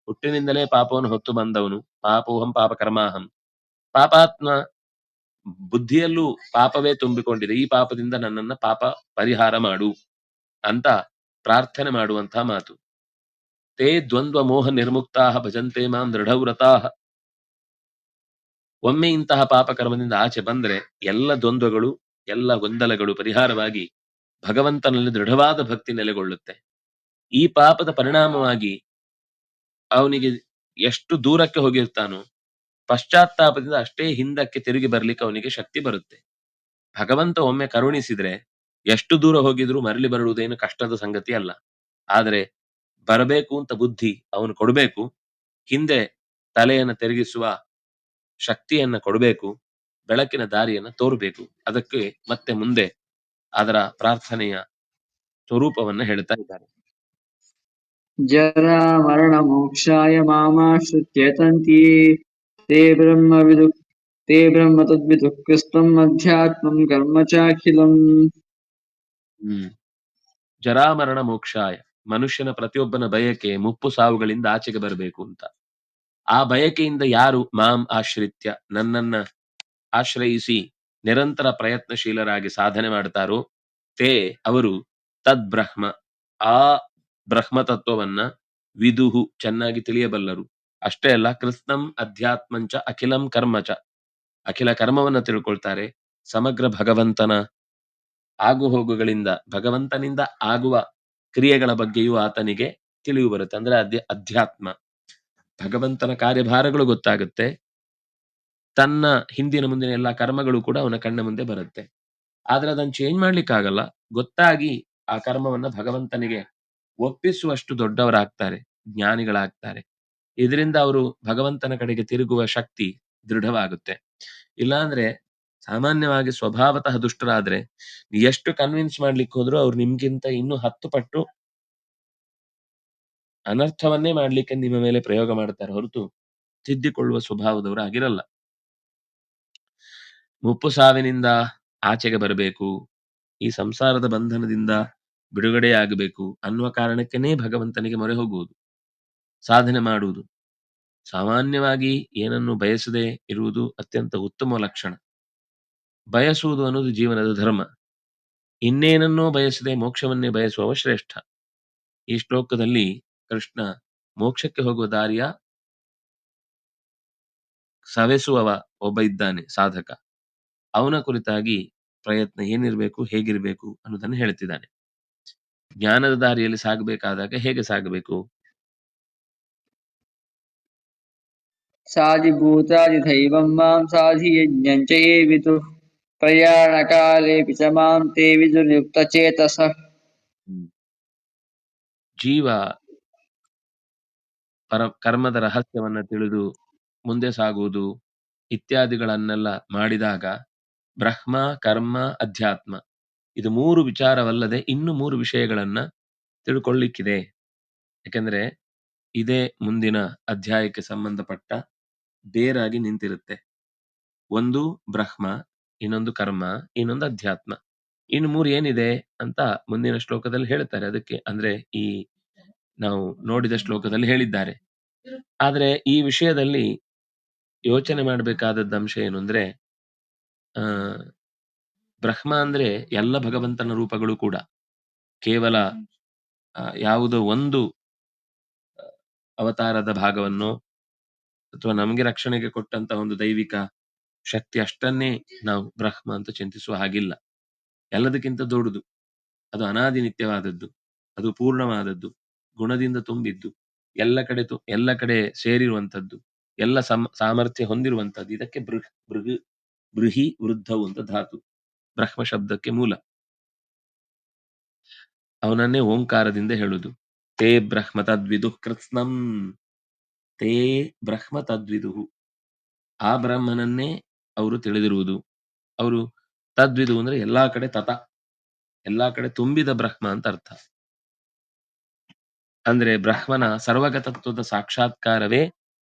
ಹುಟ್ಟಿನಿಂದಲೇ ಪಾಪವನ್ನು ಹೊತ್ತು ಬಂದವನು ಪಾಪೋಹಂ ಪಾಪ ಕರ್ಮಾಹಂ, ಪಾಪಾತ್ಮ, ಬುದ್ಧಿಯಲ್ಲೂ ಪಾಪವೇ ತುಂಬಿಕೊಂಡಿದೆ, ಈ ಪಾಪದಿಂದ ನನ್ನನ್ನ ಪಾಪ ಪರಿಹಾರ ಮಾಡು ಅಂತ ಪ್ರಾರ್ಥನೆ ಮಾಡುವಂತಹ ಮಾತು. ತೇ ದ್ವಂದ್ವ ಮೋಹ ನಿರ್ಮುಕ್ತಾ ಭಜಂತೆ ಮಾಂ ದೃಢವ್ರತಾಃ. ಒಮ್ಮೆ ಇಂತಹ ಪಾಪಕರ್ಮದಿಂದ ಆಚೆ ಬಂದ್ರೆ ಎಲ್ಲ ದ್ವಂದ್ವಗಳು ಎಲ್ಲ ಗೊಂದಲಗಳು ಪರಿಹಾರವಾಗಿ ಭಗವಂತನಲ್ಲಿ ದೃಢವಾದ ಭಕ್ತಿ ನೆಲೆಗೊಳ್ಳುತ್ತೆ. ಈ ಪಾಪದ ಪರಿಣಾಮವಾಗಿ ಅವನಿಗೆ ಎಷ್ಟು ದೂರಕ್ಕೆ ಹೋಗಿರ್ತಾನೋ ಪಶ್ಚಾತ್ತಾಪದಿಂದ ಅಷ್ಟೇ ಹಿಂದಕ್ಕೆ ತಿರುಗಿ ಬರ್ಲಿಕ್ಕೆ ಅವನಿಗೆ ಶಕ್ತಿ ಬರುತ್ತೆ. ಭಗವಂತ ಒಮ್ಮೆ ಕರುಣಿಸಿದ್ರೆ ಎಷ್ಟು ದೂರ ಹೋಗಿದ್ರು ಮರಳಿ ಬರುವುದೇನು ಕಷ್ಟದ ಸಂಗತಿ ಅಲ್ಲ. ಆದರೆ ಬರಬೇಕು ಅಂತ ಬುದ್ಧಿ ಅವನು ಕೊಡಬೇಕು, ಹಿಂದೆ ತಲೆಯನ್ನು ತಿರುಗಿಸುವ ಶಕ್ತಿಯನ್ನ ಕೊಡಬೇಕು, ಬೆಳಕಿನ ದಾರಿಯನ್ನ ತೋರಬೇಕು. ಅದಕ್ಕೆ ಮತ್ತೆ ಮುಂದೆ ಅದರ ಪ್ರಾರ್ಥನೆಯ ಸ್ವರೂಪವನ್ನ ಹೇಳ್ತಾ ಇದ್ದಾರೆ. ಜರಾ ಮರಣ ಮೋಕ್ಷಾಯ ಮಾಮಾಶ್ರಿತ್ಯ ಯತಂತಿ ತೇ ಬ್ರಹ್ಮ ತದ್ವಿದು ಕೃಷ್ಣಂ ಅಧ್ಯಾತ್ಮಂ ಕರ್ಮ ಚಾಖಿಲಂ. ಜರಾಮರಣ ಮೋಕ್ಷಾಯ, ಮನುಷ್ಯನ ಪ್ರತಿಯೊಬ್ಬನ ಬಯಕೆ ಮುಪ್ಪು ಸಾವುಗಳಿಂದ ಆಚೆಗೆ ಬರಬೇಕು ಅಂತ. ಆ ಬಯಕೆಯಿಂದ ಯಾರು ಮಾಂ ಆಶ್ರಿತ್ಯ, ನನ್ನನ್ನ ಆಶ್ರಯಿಸಿ ನಿರಂತರ ಪ್ರಯತ್ನಶೀಲರಾಗಿ ಸಾಧನೆ ಮಾಡ್ತಾರೋ ತೇ ಅವರು ತದ್ಬ್ರಹ್ಮ, ಆ ಬ್ರಹ್ಮ ತತ್ವವನ್ನ ವಿದುಹು ಚೆನ್ನಾಗಿ ತಿಳಿಯಬಲ್ಲರು. ಅಷ್ಟೇ ಅಲ್ಲ, ಕೃಷ್ಣಂ ಅಧ್ಯಾತ್ಮಂಚ ಅಖಿಲಂ ಕರ್ಮಚ, ಅಖಿಲ ಕರ್ಮವನ್ನ ತಿಳ್ಕೊಳ್ತಾರೆ. ಸಮಗ್ರ ಭಗವಂತನ ಆಗುಹೋಗುಗಳಿಂದ, ಭಗವಂತನಿಂದ ಆಗುವ ಕ್ರಿಯೆಗಳ ಬಗ್ಗೆಯೂ ಆತನಿಗೆ ತಿಳಿವು ಬರುತ್ತೆ. ಅಂದ್ರೆ ಅಧ್ಯಾತ್ಮ, ಭಗವಂತನ ಕಾರ್ಯಭಾರಗಳು ಗೊತ್ತಾಗುತ್ತೆ. ತನ್ನ ಹಿಂದಿನ ಮುಂದಿನ ಎಲ್ಲಾ ಕರ್ಮಗಳು ಕೂಡ ಅವನ ಕಣ್ಣ ಮುಂದೆ ಬರುತ್ತೆ. ಆದ್ರೆ ಅದನ್ನ ಚೇಂಜ್ ಮಾಡ್ಲಿಕ್ಕಾಗಲ್ಲ. ಗೊತ್ತಾಗಿ ಆ ಕರ್ಮವನ್ನ ಭಗವಂತನಿಗೆ ಒಪ್ಪಿಸುವಷ್ಟು ದೊಡ್ಡವರಾಗ್ತಾರೆ, ಜ್ಞಾನಿಗಳಾಗ್ತಾರೆ. ಇದರಿಂದ ಅವರು ಭಗವಂತನ ಕಡೆಗೆ ತಿರುಗುವ ಶಕ್ತಿ ದೃಢವಾಗುತ್ತೆ. ಇಲ್ಲಾಂದ್ರೆ ಸಾಮಾನ್ಯವಾಗಿ ಸ್ವಭಾವತಃ ದುಷ್ಟರಾದ್ರೆ ಎಷ್ಟು ಕನ್ವಿನ್ಸ್ ಮಾಡ್ಲಿಕ್ಕೆ ಹೋದ್ರು ಅವ್ರು ನಿಮ್ಗಿಂತ ಇನ್ನೂ 10 ಪಟ್ಟು ಅನರ್ಥವನ್ನೇ ಮಾಡ್ಲಿಕ್ಕೆ ನಿಮ್ಮ ಮೇಲೆ ಪ್ರಯೋಗ ಮಾಡ್ತಾರೆ ಹೊರತು ತಿದ್ದಿಕೊಳ್ಳುವ ಸ್ವಭಾವದವರು ಆಗಿರಲ್ಲ. ಮುಪ್ಪು ಸಾವಿನಿಂದ ಆಚೆಗೆ ಬರಬೇಕು, ಈ ಸಂಸಾರದ ಬಂಧನದಿಂದ ಬಿಡುಗಡೆಯಾಗಬೇಕು ಅನ್ನುವ ಕಾರಣಕ್ಕೇನೆ ಭಗವಂತನಿಗೆ ಮೊರೆ ಹೋಗುವುದು, ಸಾಧನೆ ಮಾಡುವುದು. ಸಾಮಾನ್ಯವಾಗಿ ಏನನ್ನು ಬಯಸದೆ ಇರುವುದು ಅತ್ಯಂತ ಉತ್ತಮ ಲಕ್ಷಣ. ಬಯಸುವುದು ಅನ್ನೋದು ಜೀವನದ ಧರ್ಮ. ಇನ್ನೇನನ್ನೋ ಬಯಸದೆ ಮೋಕ್ಷವನ್ನೇ ಬಯಸುವವ ಶ್ರೇಷ್ಠ. ಈ ಶ್ಲೋಕದಲ್ಲಿ ಕೃಷ್ಣ ಮೋಕ್ಷಕ್ಕೆ ಹೋಗುವ ದಾರಿಯ ಸವೆಸುವವ ಒಬ್ಬ ಇದ್ದಾನೆ, ಸಾಧಕ. ಅವನ ಕುರಿತಾಗಿ ಪ್ರಯತ್ನ ಏನಿರಬೇಕು, ಹೇಗಿರಬೇಕು ಅನ್ನೋದನ್ನು ಹೇಳ್ತಿದ್ದಾನೆ. ಜ್ಞಾನದ ದಾರಿಯಲ್ಲಿ ಸಾಗಬೇಕಾದಾಗ ಹೇಗೆ ಸಾಗಬೇಕು? ಸಾಧಿಭೂತಾದಿದೈವಂ ಮಾಂ ಸಾಧಿಯಜ್ಞಂಚ ಯೇ ವಿದುಃ ಪ್ರಯಾಣಕಾಲೇಪಿ ಚ ಮಾಂ ತೇ ವಿದುರ್ಯುಕ್ತಚೇತಸಃ. ಜೀವ ಕರ್ಮದ ರಹಸ್ಯವನ್ನ ತಿಳಿದು ಮುಂದೆ ಸಾಗುವುದು ಇತ್ಯಾದಿಗಳನ್ನೆಲ್ಲ ಮಾಡಿದಾಗ ಬ್ರಹ್ಮ, ಕರ್ಮ, ಅಧ್ಯಾತ್ಮ, ಇದು 3 ವಿಚಾರವಲ್ಲದೆ ಇನ್ನು 3 ವಿಷಯಗಳನ್ನ ತಿಳ್ಕೊಳ್ಳಿಕ್ಕಿದೆ. ಯಾಕೆಂದ್ರೆ ಇದೇ ಮುಂದಿನ ಅಧ್ಯಾಯಕ್ಕೆ ಸಂಬಂಧಪಟ್ಟ ಬೇರಾಗಿ ನಿಂತಿರುತ್ತೆ. ಒಂದು ಬ್ರಹ್ಮ, ಇನ್ನೊಂದು ಕರ್ಮ, ಇನ್ನೊಂದು ಅಧ್ಯಾತ್ಮ. ಇನ್ನು 3 ಏನಿದೆ ಅಂತ ಮುಂದಿನ ಶ್ಲೋಕದಲ್ಲಿ ಹೇಳ್ತಾರೆ. ಅದಕ್ಕೆ ಅಂದ್ರೆ ಈ ನಾವು ನೋಡಿದ ಶ್ಲೋಕದಲ್ಲಿ ಹೇಳಿದ್ದಾರೆ. ಆದ್ರೆ ಈ ವಿಷಯದಲ್ಲಿ ಯೋಚನೆ ಮಾಡಬೇಕಾದದ್ದ ಅಂಶ ಏನು ಅಂದ್ರೆ, ಬ್ರಹ್ಮ ಅಂದ್ರೆ ಎಲ್ಲ ಭಗವಂತನ ರೂಪಗಳು ಕೂಡ, ಕೇವಲ ಯಾವುದೋ ಒಂದು ಅವತಾರದ ಭಾಗವನ್ನು ಅಥವಾ ನಮಗೆ ರಕ್ಷಣೆಗೆ ಕೊಟ್ಟಂತ ಒಂದು ದೈವಿಕ ಶಕ್ತಿ ಅಷ್ಟನ್ನೇ ನಾವು ಬ್ರಹ್ಮ ಅಂತ ಚಿಂತಿಸುವ ಹಾಗಿಲ್ಲ. ಎಲ್ಲದಕ್ಕಿಂತ ದೊಡ್ಡದು, ಅದು ಅನಾದಿ ನಿತ್ಯವಾದದ್ದು, ಅದು ಪೂರ್ಣವಾದದ್ದು, ಗುಣದಿಂದ ತುಂಬಿದ್ದು, ಎಲ್ಲ ಕಡೆ ಸೇರಿರುವಂತದ್ದು, ಎಲ್ಲ ಸಾಮರ್ಥ್ಯ ಹೊಂದಿರುವಂತದ್ದು. ಇದಕ್ಕೆ ಬೃಹಿ ವೃದ್ಧವು ಅಂತ ಧಾತು ಬ್ರಹ್ಮ ಶಬ್ದಕ್ಕೆ ಮೂಲ. ಅವನನ್ನೇ ಓಂಕಾರದಿಂದ ಹೇಳುದು. ತೇ ಬ್ರಹ್ಮ ತದ್ವಿದು ಕೃತ್ಸ್ನಂ, ತೇ ಬ್ರಹ್ಮ ತದ್ವಿದು, ಆ ಬ್ರಹ್ಮನನ್ನೇ ಅವರು ತಿಳಿದಿರುವುದು. ಅವರು ತದ್ವಿದು ಅಂದ್ರೆ ಎಲ್ಲಾ ಕಡೆ ತತ, ಎಲ್ಲಾ ಕಡೆ ತುಂಬಿದ ಬ್ರಹ್ಮ ಅಂತ ಅರ್ಥ. ಅಂದ್ರೆ ಬ್ರಹ್ಮನ ಸರ್ವಗತತ್ವದ ಸಾಕ್ಷಾತ್ಕಾರವೇ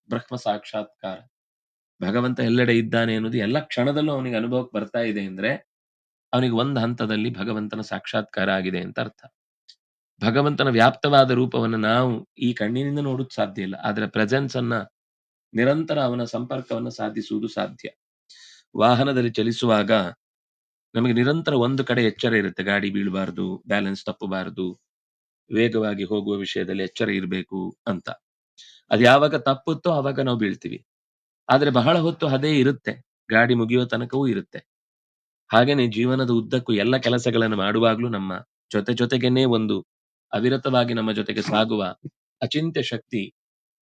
ಬ್ರಹ್ಮ ಸಾಕ್ಷಾತ್ಕಾರ. ಭಗವಂತ ಎಲ್ಲೆಡೆ ಇದ್ದಾನೆ ಅನ್ನೋದು ಎಲ್ಲ ಕ್ಷಣದಲ್ಲೂ ಅವನಿಗೆ ಅನುಭವಕ್ಕೆ ಬರ್ತಾ ಇದೆ ಅಂದ್ರೆ ಅವನಿಗೆ ಒಂದು ಹಂತದಲ್ಲಿ ಭಗವಂತನ ಸಾಕ್ಷಾತ್ಕಾರ ಆಗಿದೆ ಅಂತ ಅರ್ಥ. ಭಗವಂತನ ವ್ಯಾಪ್ತವಾದ ರೂಪವನ್ನು ನಾವು ಈ ಕಣ್ಣಿನಿಂದ ನೋಡುವುದು ಸಾಧ್ಯ ಇಲ್ಲ, ಆದ್ರೆ ಪ್ರೆಸೆನ್ಸ್ ಅನ್ನ ನಿರಂತರ ಅವನ ಸಂಪರ್ಕವನ್ನು ಸಾಧಿಸುವುದು ಸಾಧ್ಯ. ವಾಹನದಲ್ಲಿ ಚಲಿಸುವಾಗ ನಮಗೆ ನಿರಂತರ ಒಂದು ಕಡೆ ಎಚ್ಚರ ಇರುತ್ತೆ, ಗಾಡಿ ಬೀಳಬಾರದು, ಬ್ಯಾಲೆನ್ಸ್ ತಪ್ಪಬಾರದು, ವೇಗವಾಗಿ ಹೋಗುವ ವಿಷಯದಲ್ಲಿ ಎಚ್ಚರ ಇರಬೇಕು ಅಂತ. ಅದು ಯಾವಾಗ ತಪ್ಪುತ್ತೋ ಆವಾಗ ನಾವು ಬೀಳ್ತೀವಿ. ಆದ್ರೆ ಬಹಳ ಹೊತ್ತು ಅದೇ ಇರುತ್ತೆ, ಗಾಡಿ ಮುಗಿಯುವ ತನಕವೂ ಇರುತ್ತೆ. ಹಾಗೇನೆ ಜೀವನದ ಉದ್ದಕ್ಕೂ ಎಲ್ಲ ಕೆಲಸಗಳನ್ನು ಮಾಡುವಾಗ್ಲೂ ನಮ್ಮ ಜೊತೆಗೇನೆ ಒಂದು ಅವಿರತವಾಗಿ ನಮ್ಮ ಜೊತೆಗೆ ಸಾಗುವ ಅಚಿಂತ್ಯ ಶಕ್ತಿ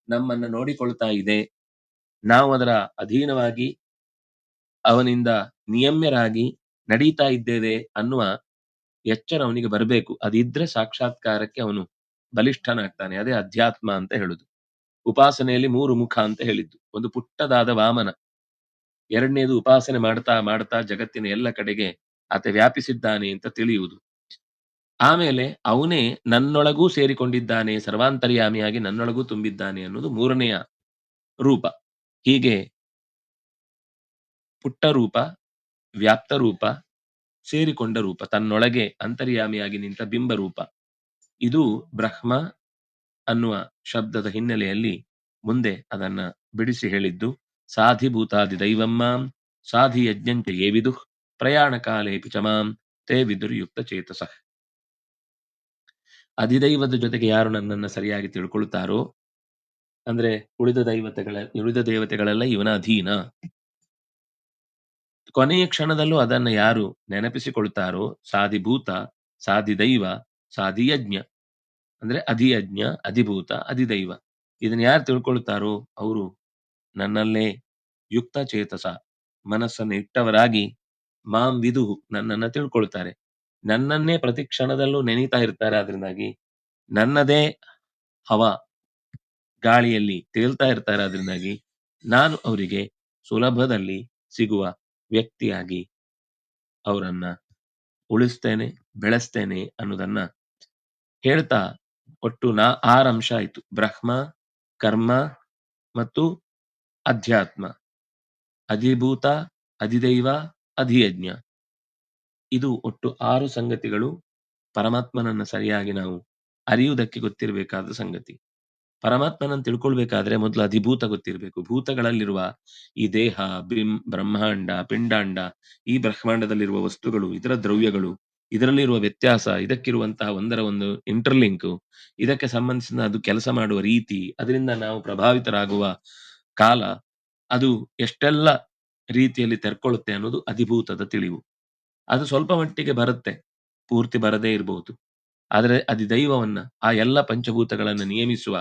ನಮ್ಮನ್ನ ನೋಡಿಕೊಳ್ತಾ ಇದೆ. ನಾವು ಅದರ ಅಧೀನವಾಗಿ ಅವನಿಂದ ನಿಯಮ್ಯರಾಗಿ ನಡೀತಾ ಇದ್ದೇವೆ ಅನ್ನುವ ಎಚ್ಚರ ಅವನಿಗೆ ಬರಬೇಕು. ಅದಿದ್ರೆ ಸಾಕ್ಷಾತ್ಕಾರಕ್ಕೆ ಅವನು ಬಲಿಷ್ಠನಾಗ್ತಾನೆ. ಅದೇ ಅಧ್ಯಾತ್ಮ ಅಂತ ಹೇಳುದು. ಉಪಾಸನೆಯಲ್ಲಿ 3 ಮುಖ ಅಂತ ಹೇಳಿದ್ದು. ಒಂದು ಪುಟ್ಟದಾದ ವಾಮನ, ಎರಡನೇದು ಉಪಾಸನೆ ಮಾಡ್ತಾ ಮಾಡ್ತಾ ಜಗತ್ತಿನ ಎಲ್ಲ ಕಡೆಗೆ ಆತ ವ್ಯಾಪಿಸಿದ್ದಾನೆ ಅಂತ ತಿಳಿಯುವುದು. ಆಮೇಲೆ ಅವನೇ ನನ್ನೊಳಗೂ ಸೇರಿಕೊಂಡಿದ್ದಾನೆ, ಸರ್ವಾಂತರ್ಯಾಮಿಯಾಗಿ ನನ್ನೊಳಗೂ ತುಂಬಿದ್ದಾನೆ ಅನ್ನೋದು 3ನೆಯ ರೂಪ. ಹೀಗೆ ಪುಟ್ಟ ರೂಪ, ವ್ಯಾಪ್ತ ರೂಪ, ಸೇರಿಕೊಂಡ ರೂಪ, ತನ್ನೊಳಗೆ ಅಂತರ್ಯಾಮಿಯಾಗಿ ನಿಂತ ಬಿಂಬ ರೂಪ. ಇದು ಬ್ರಹ್ಮ ಅನ್ನುವ ಶಬ್ದದ ಹಿನ್ನೆಲೆಯಲ್ಲಿ ಮುಂದೆ ಅದನ್ನ ಬಿಡಿಸಿ ಹೇಳಿದ್ದು. ಸಾಧಿಭೂತಾದಿ ದೈವಮ್ಮಾಂ ಸಾಧಿ ಯಜ್ಞಂಚ ಯೇ ವಿದುಃ ಪ್ರಯಾಣ ಕಾಲೇಪಿ ಚ ಮಾಂ ತೇ ವಿದುರ್ಯುಕ್ತ ಚೇತಸಃ. ಅಧಿದೈವದ ಜೊತೆಗೆ ಯಾರು ನನ್ನನ್ನ ಸರಿಯಾಗಿ ತಿಳ್ಕೊಳ್ತಾರೋ, ಅಂದ್ರೆ ಉಳಿದ ದೇವತೆಗಳೆಲ್ಲ ಇವನ ಅಧೀನ. ಕೊನೆಯ ಕ್ಷಣದಲ್ಲೂ ಅದನ್ನ ಯಾರು ನೆನಪಿಸಿಕೊಳ್ತಾರೋ, ಸಾಧಿಭೂತ, ಸಾಧಿದೈವ, ಸಾಧಿಯಜ್ಞ, ಅಂದ್ರೆ ಅಧಿಯಜ್ಞ, ಅಧಿಭೂತ, ಅಧಿದೈವ, ಇದನ್ನ ಯಾರು ತಿಳ್ಕೊಳ್ತಾರೋ ಅವರು ನನ್ನಲ್ಲೇ ಯುಕ್ತ ಚೇತಸ, ಮನಸ್ಸನ್ನು ಇಟ್ಟವರಾಗಿ ಮಾಂ ವಿದುಹು, ನನ್ನನ್ನ ತಿಳ್ಕೊಳ್ತಾರೆ. ನನ್ನನ್ನೇ ಪ್ರತಿ ಕ್ಷಣದಲ್ಲೂ ನೆನೀತಾ ಇರ್ತಾರೆ. ಅದರಿಂದಾಗಿ ನನ್ನದೇ ಹವ ಗಾಳಿಯಲ್ಲಿ ತೇಲ್ತಾ ಇರ್ತಾರೆ. ಅದರಿಂದಾಗಿ ನಾನು ಅವರಿಗೆ ಸುಲಭದಲ್ಲಿ ಸಿಗುವ ವ್ಯಕ್ತಿಯಾಗಿ ಅವರನ್ನ ಉಳಿಸ್ತೇನೆ, ಬೆಳೆಸ್ತೇನೆ ಅನ್ನೋದನ್ನ ಹೇಳ್ತಾ ಒಟ್ಟು 6 ಅಂಶ ಆಯ್ತು. ಬ್ರಹ್ಮ, ಕರ್ಮ ಮತ್ತು ಅಧ್ಯಾತ್ಮ, ಅಧಿಭೂತ, ಅಧಿದೈವ, ಅಧಿಯಜ್ಞ. ಇದು ಒಟ್ಟು 6 ಸಂಗತಿಗಳು ಪರಮಾತ್ಮನನ್ನ ಸರಿಯಾಗಿ ನಾವು ಅರಿಯುವುದಕ್ಕೆ ಗೊತ್ತಿರಬೇಕಾದ ಸಂಗತಿ. ಪರಮಾತ್ಮನನ್ನು ತಿಳ್ಕೊಳ್ಬೇಕಾದ್ರೆ ಮೊದಲು ಅಧಿಭೂತ ಗೊತ್ತಿರಬೇಕು. ಭೂತಗಳಲ್ಲಿರುವ ಈ ದೇಹ, ಬ್ರಹ್ಮಾಂಡ, ಪಿಂಡಾಂಡ, ಈ ಬ್ರಹ್ಮಾಂಡದಲ್ಲಿರುವ ವಸ್ತುಗಳು, ಇದರ ದ್ರವ್ಯಗಳು, ಇದರಲ್ಲಿರುವ ವ್ಯತ್ಯಾಸ, ಇದಕ್ಕಿರುವಂತಹ ಒಂದರ ಒಂದು ಇಂಟರ್ಲಿಂಕ್, ಇದಕ್ಕೆ ಸಂಬಂಧಿಸಿದ ಅದು ಕೆಲಸ ಮಾಡುವ ರೀತಿ, ಅದರಿಂದ ನಾವು ಪ್ರಭಾವಿತರಾಗುವ ಕಾಲ, ಅದು ಎಷ್ಟೆಲ್ಲ ರೀತಿಯಲ್ಲಿ ತೆರ್ಕೊಳ್ಳುತ್ತೆ ಅನ್ನೋದು ಅಧಿಭೂತದ ತಿಳಿವು. ಅದು ಸ್ವಲ್ಪ ಮಟ್ಟಿಗೆ ಬರುತ್ತೆ, ಪೂರ್ತಿ ಬರದೇ ಇರಬಹುದು. ಆದರೆ ಅಧಿದೈವವನ್ನ, ಆ ಎಲ್ಲ ಪಂಚಭೂತಗಳನ್ನು ನಿಯಮಿಸುವ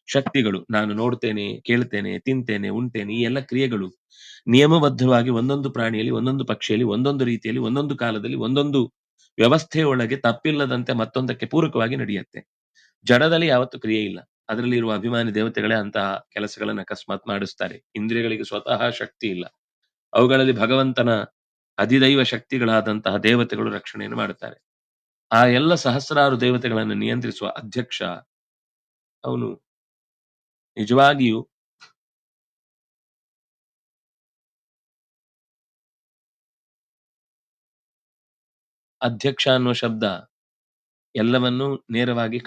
ಶಕ್ತಿಗಳು, ನಾನು ನೋಡ್ತೇನೆ, ಕೇಳ್ತೇನೆ, ತಿಂತೇನೆ, ಉಣ್ತೇನೆ, ಈ ಎಲ್ಲ ಕ್ರಿಯೆಗಳು ನಿಯಮಬದ್ಧವಾಗಿ ಒಂದೊಂದು ಪ್ರಾಣಿಯಲ್ಲಿ, ಒಂದೊಂದು ಪಕ್ಷಿಯಲ್ಲಿ, ಒಂದೊಂದು ರೀತಿಯಲ್ಲಿ, ಒಂದೊಂದು ಕಾಲದಲ್ಲಿ, ಒಂದೊಂದು ವ್ಯವಸ್ಥೆಯೊಳಗೆ ತಪ್ಪಿಲ್ಲದಂತೆ ಮತ್ತೊಂದಕ್ಕೆ ಪೂರಕವಾಗಿ ನಡೆಯುತ್ತೆ. ಜಡದಲ್ಲಿ ಯಾವತ್ತೂ ಕ್ರಿಯೆ ಇಲ್ಲ. ಅದರಲ್ಲಿ ಇರುವ ಅಭಿಮಾನಿ ದೇವತೆಗಳೇ ಅಂತಹ ಕೆಲಸಗಳನ್ನು ಅಕಸ್ಮಾತ್ ಮಾಡಿಸ್ತಾರೆ. ಇಂದ್ರಿಯಗಳಿಗೆ ಸ್ವತಃ ಶಕ್ತಿ ಇಲ್ಲ. ಅವುಗಳಲ್ಲಿ ಭಗವಂತನ ಅಧಿದೈವ ಶಕ್ತಿಗಳಾದಂತಹ ದೇವತೆಗಳು ರಕ್ಷಣೆಯನ್ನು ಮಾಡುತ್ತಾರೆ. ಆ ಎಲ್ಲ ಸಹಸ್ರಾರು ದೇವತೆಗಳನ್ನು ನಿಯಂತ್ರಿಸುವ ಅಧ್ಯಕ್ಷ ಅವನು ನಿಜವಾಗಿಯೂ ಅಧ್ಯಕ್ಷ ಅನ್ನುವ ಶಬ್ದ ಎಲ್ಲವನ್ನೂ ನೇರವಾಗಿ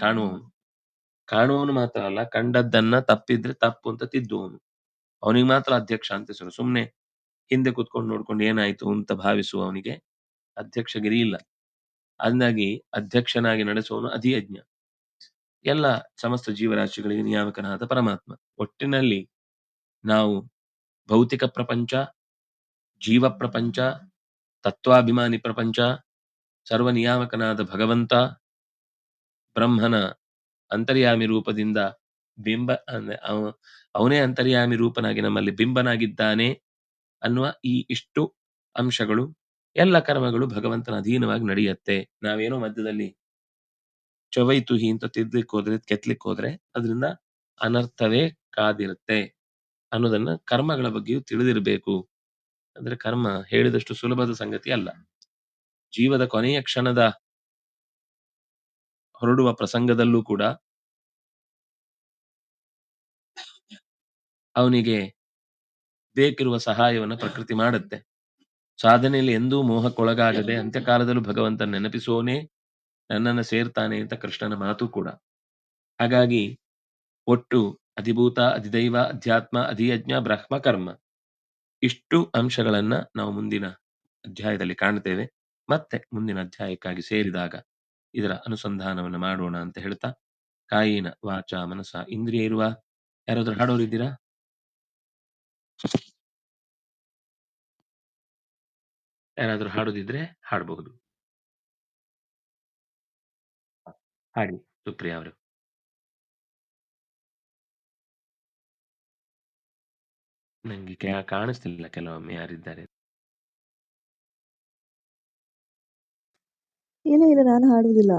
ಕಾಣುವವನು ಮಾತ್ರ ಅಲ್ಲ, ಕಂಡದ್ದನ್ನ ತಪ್ಪಿದ್ರೆ ತಪ್ಪು ಅಂತ ತಿದ್ದುವವನು, ಅವನಿಗೆ ಮಾತ್ರ ಅಧ್ಯಕ್ಷ ಅಂತ ಹೆಸರು. ಸುಮ್ನೆ ಹಿಂದೆ ಕುತ್ಕೊಂಡು ನೋಡ್ಕೊಂಡು ಏನಾಯ್ತು ಅಂತ ಭಾವಿಸುವವನಿಗೆ ಅಧ್ಯಕ್ಷಗಿರಿ ಇಲ್ಲ. ಅಂದಾಗಿ ಅಧ್ಯಕ್ಷನಾಗಿ ನಡೆಸುವವನು ಅಧಿಯಜ್ಞ, ಎಲ್ಲ ಸಮಸ್ತ ಜೀವರಾಶಿಗಳಿಗೆ ನಿಯಾಮಕನಾದ ಪರಮಾತ್ಮ. ಒಟ್ಟಿನಲ್ಲಿ ನಾವು ಭೌತಿಕ ಪ್ರಪಂಚ, ಜೀವ ಪ್ರಪಂಚ, ತತ್ವಾಭಿಮಾನಿ ಪ್ರಪಂಚ, ಸರ್ವ ನಿಯಾಮಕನಾದ ಭಗವಂತ, ಬ್ರಹ್ಮನ ಅಂತರ್ಯಾಮಿ ರೂಪದಿಂದ ಬಿಂಬ, ಅವನೇ ಅಂತರ್ಯಾಮಿ ರೂಪನಾಗಿ ನಮ್ಮಲ್ಲಿ ಬಿಂಬನಾಗಿದ್ದಾನೆ ಅನ್ನುವ ಈ ಇಷ್ಟು ಅಂಶಗಳು, ಎಲ್ಲ ಕರ್ಮಗಳು ಭಗವಂತನ ಅಧೀನವಾಗಿ ನಡೆಯುತ್ತೆ. ನಾವೇನೋ ಮಧ್ಯದಲ್ಲಿ ಚವೈತುಹಿ ಅಂತ ತಿದ್ಲಿಕ್ಕೆ ಹೋದ್ರೆ, ಕೆತ್ಲಿಕ್ಕೆ ಹೋದ್ರೆ ಅದರಿಂದ ಅನರ್ಥವೇ ಕಾದಿರುತ್ತೆ ಅನ್ನೋದನ್ನ ಕರ್ಮಗಳ ಬಗ್ಗೆಯೂ ತಿಳಿದಿರಬೇಕು. ಅಂದ್ರೆ ಕರ್ಮ ಹೇಳಿದಷ್ಟು ಸುಲಭದ ಸಂಗತಿ ಅಲ್ಲ. ಜೀವದ ಕೊನೆಯ ಕ್ಷಣದ ಹೊರಡುವ ಪ್ರಸಂಗದಲ್ಲೂ ಕೂಡ ಅವನಿಗೆ ಬೇಕಿರುವ ಸಹಾಯವನ್ನು ಪ್ರಕೃತಿ ಮಾಡುತ್ತೆ. ಸಾಧನೆಯಲ್ಲಿ ಎಂದೂ ಮೋಹಕ್ಕೊಳಗಾಗದೆ ಅಂತ್ಯಕಾಲದಲ್ಲೂ ಭಗವಂತ ನೆನಪಿಸೋನೇ ನನ್ನನ್ನು ಸೇರ್ತಾನೆ ಅಂತ ಕೃಷ್ಣನ ಮಾತು ಕೂಡ. ಹಾಗಾಗಿ ಒಟ್ಟು ಅಧಿಭೂತ, ಅಧಿದೈವ, ಅಧ್ಯಾತ್ಮ, ಅಧಿಯಜ್ಞ, ಬ್ರಹ್ಮ, ಕರ್ಮ ಇಷ್ಟು ಅಂಶಗಳನ್ನ ನಾವು ಮುಂದಿನ ಅಧ್ಯಾಯದಲ್ಲಿ ಕಾಣ್ತೇವೆ. ಮತ್ತೆ ಮುಂದಿನ ಅಧ್ಯಾಯಕ್ಕಾಗಿ ಸೇರಿದಾಗ ಇದರ ಅನುಸಂಧಾನವನ್ನು ಮಾಡೋಣ ಅಂತ ಹೇಳ್ತಾ, ಕಾಯಿನ ವಾಚ ಮನಸ ಇಂದ್ರಿಯ ಇರುವ ಯಾರಾದ್ರೂ ಹಾಡೋರಿದ್ದೀರಾ? ಯಾರಾದ್ರೂ ಹಾಡೋದಿದ್ರೆ ಹಾಡಬಹುದು. ಹಾಡಿ ಸುಪ್ರಿಯಾ ಅವರು. ನಂಗೆ ಕಾಣಿಸ್ತಿಲ್ಲ ಕೆಲವೊಮ್ಮೆ ಯಾರಿದ್ದಾರೆ. ಇಲ್ಲ ನಾನು ಹಾಡುವುದಿಲ್ಲ.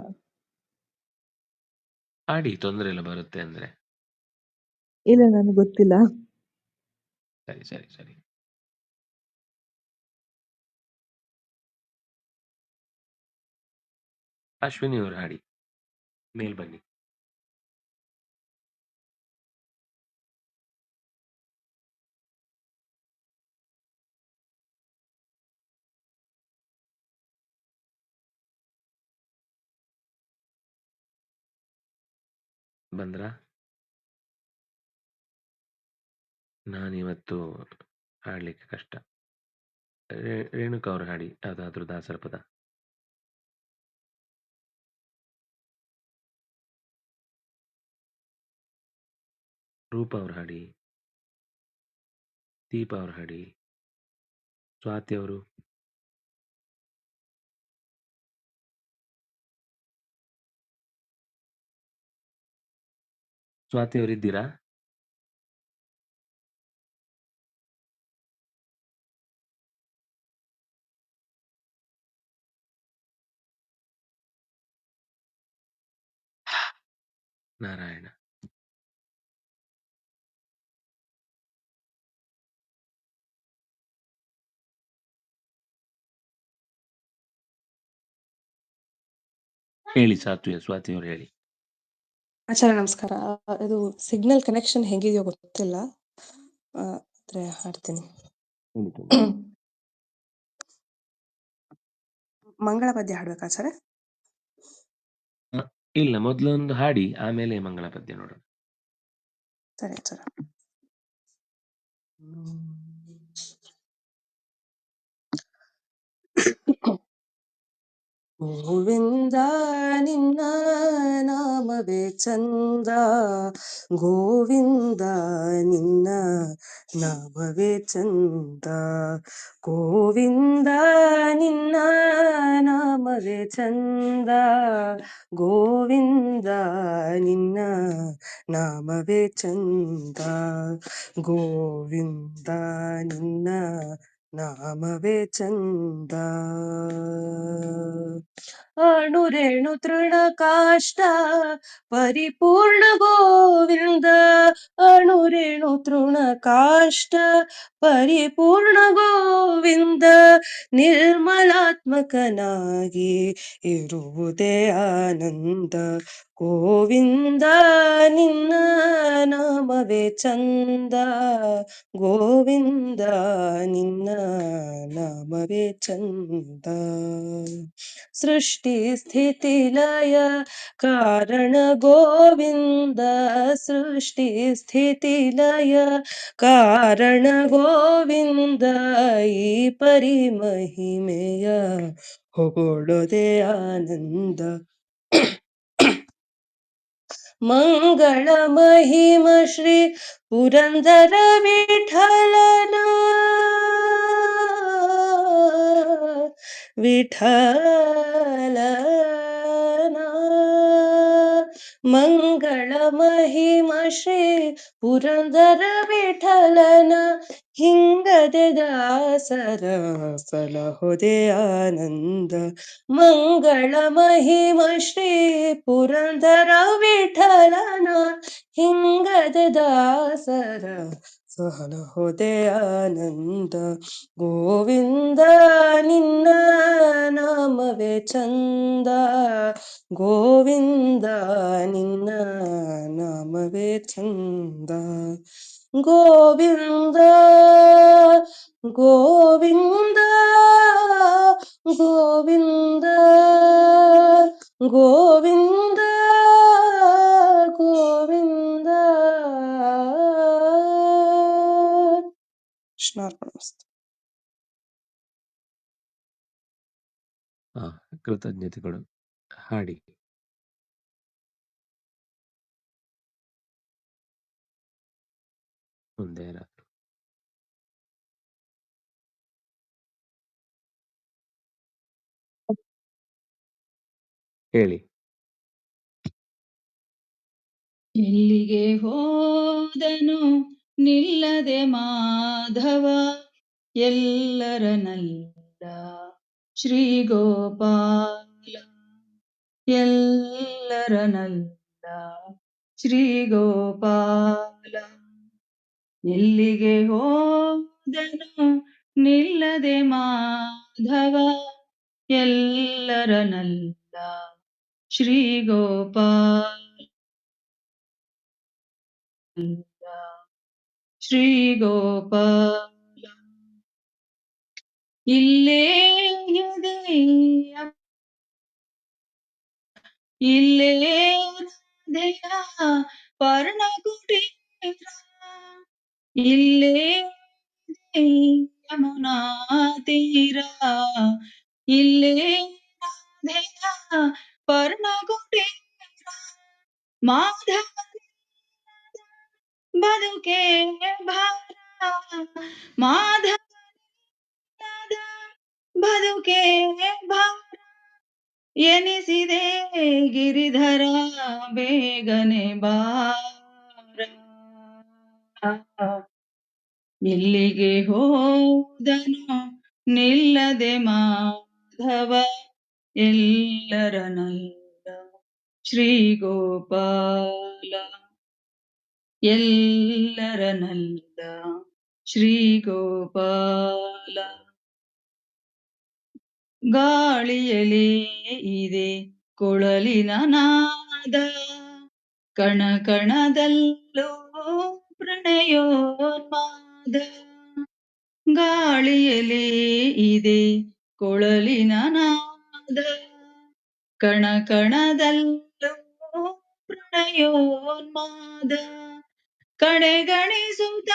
ಹಾಡಿ, ತೊಂದರೆ ಇಲ್ಲ, ಬರುತ್ತೆ ಅಂದ್ರೆ. ಇಲ್ಲ ನನಗೆ ಗೊತ್ತಿಲ್ಲ. ಸರಿ ಸರಿ ಸರಿ. ಅಶ್ವಿನಿ ಅವರು ಹಾಡಿ, ಮೇಲ್ ಬನ್ನಿ. ಬಂದ್ರ? ನಾನಿವತ್ತು ಹಾಡ್ಲಿಕ್ಕೆ ಕಷ್ಟ. ರೇಣುಕಾ ಅವರು ಹಾಡಿ ಯಾವ್ದಾದ್ರು ದಾಸರ ಪದ. ರೂಪ ಅವರು ಹಾಡಿ, ದೀಪ ಅವರು ಹಾಡಿ, ಸ್ವಾತಿ ಅವರು. ಸ್ವಾತಿ ಅವರು ಇದ್ದೀರಾ? ನಾರಾಯಣ. ಹೇಳಿ ಸ್ವಾತಿ ಅವರು ಹೇಳಿ. ಆಚಾರ್ಯ ನಮಸ್ಕಾರ. ಇದು ಸಿಗ್ನಲ್ ಕನೆಕ್ಷನ್ ಹೆಂಗಿದೆಯೋ ಗೊತ್ತಿಲ್ಲ, ಆದ್ರೆ ಹಾಡ್ತೀನಿ. ಮಂಗಳ ಪದ್ಯ ಹಾಡ್ಬೇಕಾ ಆಚಾರ್ಯ? ಇಲ್ಲ, ಮೊದ್ಲೊಂದು ಹಾಡಿ ಆಮೇಲೆ ಮಂಗಳ ಪದ್ಯ ನೋಡೋಣ. ಸರಿ ಆಚಾರ್ಯ. ಗೋವಿಂದ ನಿನ್ನ ನಾಮವೇ ಚಂದ, ಗೋವಿಂದ ನಿನ್ನ ನಾಮವೇ ಚಂದ, ಗೋವಿಂದ ನಿನ್ನ ನಾಮವೇ ಚಂದ, ಗೋವಿಂದ ನಿನ್ನ ನಾಮವೇ ಚಂದ, ಗೋವಿಂದ ನಿನ್ನ ನಾಮವೇ ಚಂದ. ಅಣುರೇಣು ತೃಣ ಕಾಷ್ಟ ಪರಿಪೂರ್ಣ ಗೋವಿಂದ, ಅಣುರೇಣು ತೃಣ ಕಾಷ್ಟ ಪರಿಪೂರ್ಣ ಗೋವಿಂದ, ನಿರ್ಮಲಾತ್ಮಕನಾಗಿ ಇರುವುದೇ ಆನಂದ, ಗೋವಿಂದ ನಿನ್ನ ನಾಮವೇ ಚಂದ, ಗೋವಿಂದ ನಿನ್ನ ನಾಮವೇ ಚಂದ. ಸೃಷ್ಟಿ ಸ್ಥಿತಿ ಲಯ ಕಾರಣ ಗೋವಿಂದ, ಸೃಷ್ಟಿ ಸ್ಥಿತಿ ಲಯ ಕಾರಣ ಗೋವಿಂದ, ಈ ಪರಿ ಮಹಿಮೆಯ ಹೊಗಳೊದೆ ಆನಂದ, ಮಂಗಳ ಮಹಿಮ ಶ್ರೀ ಪುರಂದರ ವಿಠಲನ, ವಿಠಲನ, ಮಂಗಳ ಮಹಿಮ ಶ್ರೀ ಪುರಂದರ ವಿಠಲನ, ಹಿಂಗದೆ ದಾಸರ ಸಲಹೊದೆ ಆನಂದ, ಮಂಗಳ ಮಹಿಮ ಶ್ರೀ ಪುರಂದರ ವಿಠಲನ, ಹಿಂಗದೆ ದಾಸರ ಸಲಹುದೆ ಆನಂದ. ಗೋವಿಂದ ನಿನ್ನ ನಾಮವೇ ಚಂದ, ಗೋವಿಂದ ನಿನ್ನ ನಾಮವೇ ಚಂದ. ಗೋವಿಂದ ಗೋವಿಂದ ಗೋವಿಂದ ಗೋವಿಂದ ಗೋವಿಂದ. ಕೃಷ್ಣಾರ್ಪಣಮಸ್ತು. ಹಾ, ಕೃತಜ್ಞತೆಗಳು. ಹಾಡಿ. ಮುಂದೆ ಯಾರಾದ್ರು ಹೇಳಿ. ಎಲ್ಲಿಗೆ ಹೋದನು ನಿಲ್ಲದೆ ಮಾಧವ, ಎಲ್ಲರನಲ್ಲ ಶ್ರೀ ಗೋಪಾಲ, ಎಲ್ಲರನಲ್ಲ ಶ್ರೀ ಗೋಪಾಲ. ಎಲ್ಲಿಗೆ ಹೋದನು ನಿಲ್ಲದೆ ಮಾಧವ, ಎಲ್ಲರನಲ್ಲ ಶ್ರೀ ಗೋಪಾಲ, ಶ್ರೀ ಗೋಪಾಲ. ಇಲ್ಲೇ ಎದೆಯ ಇಲ್ಲೇ ರಾಧೆಯ ಪರ್ಣಕುಟೀರ, ಇಲ್ಲೇ ಯಮುನಾ ತೀರ, ಇಲ್ಲೇ ರಾಧೆಯ ಪರ್ಣಕುಟೀರ. ಮಾಧವ ಬದುಕೆ ಭಾರ, ಮಾಧವ ಬದುಕೆ ಭಾರ, ಎನಿಸಿದೆ ಗಿರಿಧರ ಬೇಗನೆ ಬಾರ. ಎಲ್ಲಿಗೆ ಹೋದನು ನಿಲ್ಲದೆ ಮಾಧವ, ಎಲ್ಲರನಲ್ಲ ಶ್ರೀ ಗೋಪಾಲ, ಎಲ್ಲರನಲ್ಲ ಶ್ರೀ ಗೋಪಾಲ. ಗಾಳಿಯಲೇ ಇದೆ ಕೊಳಲಿನ ನಾದ, ಕಣ ಕಣದಲ್ಲೂ ಪ್ರಣಯೋನ್ಮಾದ. ಗಾಳಿಯಲೇ ಇದೆ ಕೊಳಲಿನ ನಾದ, ಕಣ ಕಣದಲ್ಲೂ ಪ್ರಣಯೋನ್ಮಾದ. ಕಡೆಗಣಿಸುತ್ತ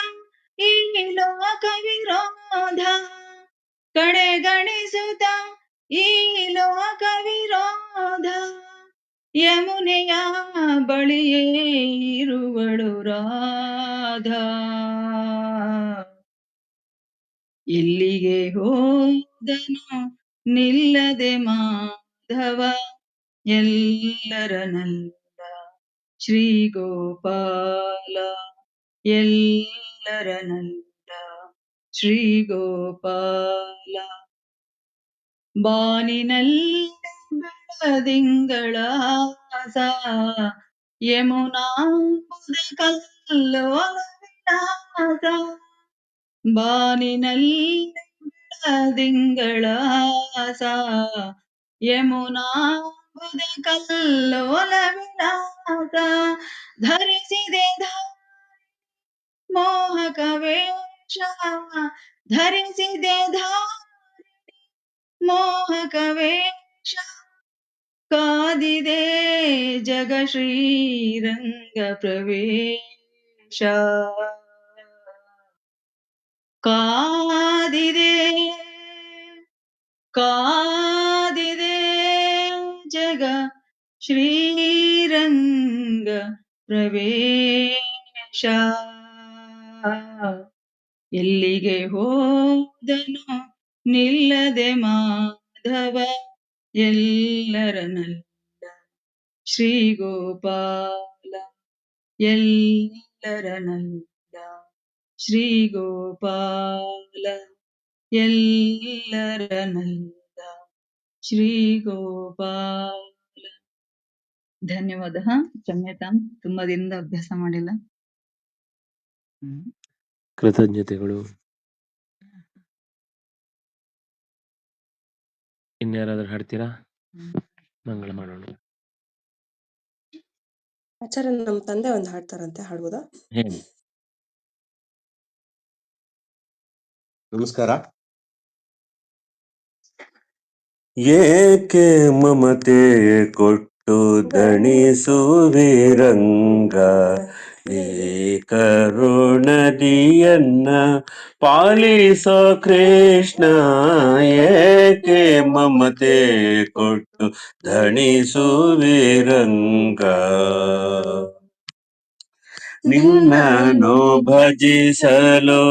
ಈ ಲೋಕ ವಿರೋಧ, ಕಡೆಗಣಿಸುತ್ತ ಈ ಲೋಕ ವಿರೋಧ. ಯಮುನೆಯ ಬಳಿಯೇ ಇರುವಳು ರಾಧಾ. ಎಲ್ಲಿಗೆ ಹೋದನು ನಿಲ್ಲದೆ ಮಾಧವ, ಎಲ್ಲರನಲ್ಲ ಶ್ರೀ ಗೋಪಾಲ, ಎಲ್ಲರನಲ್ಲ ಶ್ರೀ ಗೋಪಾಲ. ಬಾನಿನಲ್ಲಿ ಬೆಳದಿಂಗಳ ಹಾಸ, ಯಮುನಾಂಬುದ ಕಲ್ಲೋಲ ವಿಲಾಸ. ಬಾನಿನಲ್ಲಿ ಬೆಳದಿಂಗಳ ಹಾಸ, ಯಮುನಾಂಬುದ ಕಲ್ಲೋಲ ವಿಲಾಸ. ಧರಿಸಿದೆ ಮೋಹಕ ವೇಷ, ಧರಿಸಿದೆ ಮೋಹಕ ವೇಷ. ಕಾದಿದೆ ಜಗ ಶ್ರೀರಂಗ ಪ್ರವೇಶ, ಕಾದಿದೆ ಕಾದಿದೆ ಜಗ ಶ್ರೀರಂಗ ಪ್ರವೇಶ. ಎಲ್ಲಿಗೆ ಹೋದನು ನಿಲ್ಲದೆ ಮಾಧವ, ಎಲ್ಲರನಲ್ಲ ಶ್ರೀ ಗೋಪಾಲ, ಎಲ್ಲರನಲ್ಲ ಶ್ರೀ ಗೋಪಾಲ, ಎಲ್ಲರನಲ್ಲ ಶ್ರೀ ಗೋಪಾಲ. ಧನ್ಯವಾದ. ಕ್ಷಮ್ಯತಾಂ, ತುಂಬಾ ದಿನದ ಅಭ್ಯಾಸ ಮಾಡಿಲ್ಲ. ಕೃತಜ್ಞತೆಗಳು. ಇನ್ಯಾರಾದ್ರೂ ಹಾಡ್ತೀರಾ? ಮಂಗಳ ಮಾಡೋಣ. ಆಚಾರ್ಯ ನಮ್ಮ ತಂದೆ ಒಂದು ಹಾಡ್ತಾರಂತೆ, ಹಾಡ್ಬೋದಾ? ಹೇಳಿ. ನಮಸ್ಕಾರ. ಏಕೆ ಮಮತೆ ಕೊಟ್ಟು ದಣಿಸುವಿರಂಗ, ಈ ಕರುಣದಿಯನ್ನ ಪಾಲಿಸೋ ಕೃಷ್ಣ. ಏಕೆ ಮಮತೆ ಕೊಟ್ಟು ದಣಿಸುವಿರಂಗ, ನಿನ್ನನು ಭಜಿಸಲು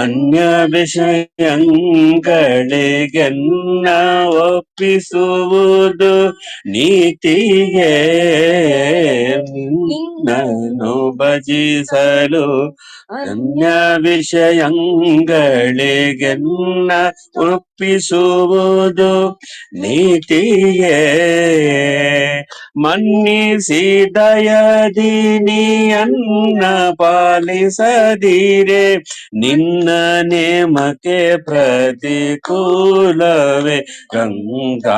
ಅನ್ಯ ವಿಷಯಗಳಿಗೆನ್ನ ಒಪ್ಪಿಸುವುದು ನೀತಿಗೆ. ನಿನ್ನನು ಭಜಿಸಲು ಅನ್ಯ ವಿಷಯಗಳಿಗೆನ್ನ ಒಪ್ಪಿಸುವುದು ನೀತಿಗೆ. ಮನ್ನಿಸಿ ದಯದಿ ನೀಯನ್ನ ಪಾಲಿಸದಿರೆ, ನಿನ್ನ ನೇಮಕ್ಕೆ ಪ್ರತಿಕೂಲವೇ ಗಂಗಾಯೇಕೆ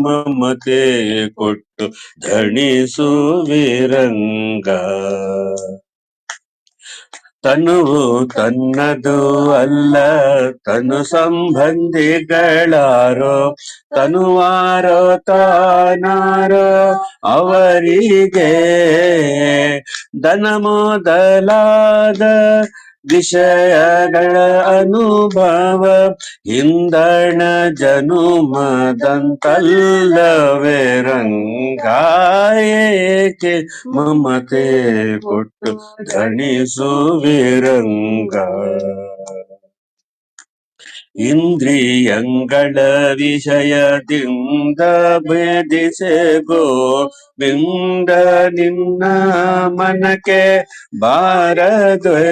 ಮಮತೆ ಕೊಟ್ಟು ಧಣಿಸುವಿರಂಗ. ತನುವು ತನ್ನದು ಅಲ್ಲ ತನು ಸಂಬಂಧಿಗಳಾರೋ, ತನುವಾರೋ ತಾನಾರೋ ಅವರಿಗೆ ಧನ ಮೊದಲಾದ ವಿಷಯಗಳ ಅನುಭವ ಇಂದಣ ಜನುಮದಂತಲ್ಲವೇ ರಂಗಾಯೇಕೆ ಮಮತೆ ಕೊಟ್ಟು ಧಣಿಸುವಿರಂಗ. ಇಂದ್ರಿಯಂಗಳ ವಿಷಯದಿಂದ ಭೇದಿಸೆ ಗೋವಿಂದ, ನಿನ್ನ ಮನಕ್ಕೆ ಬಾರದೆ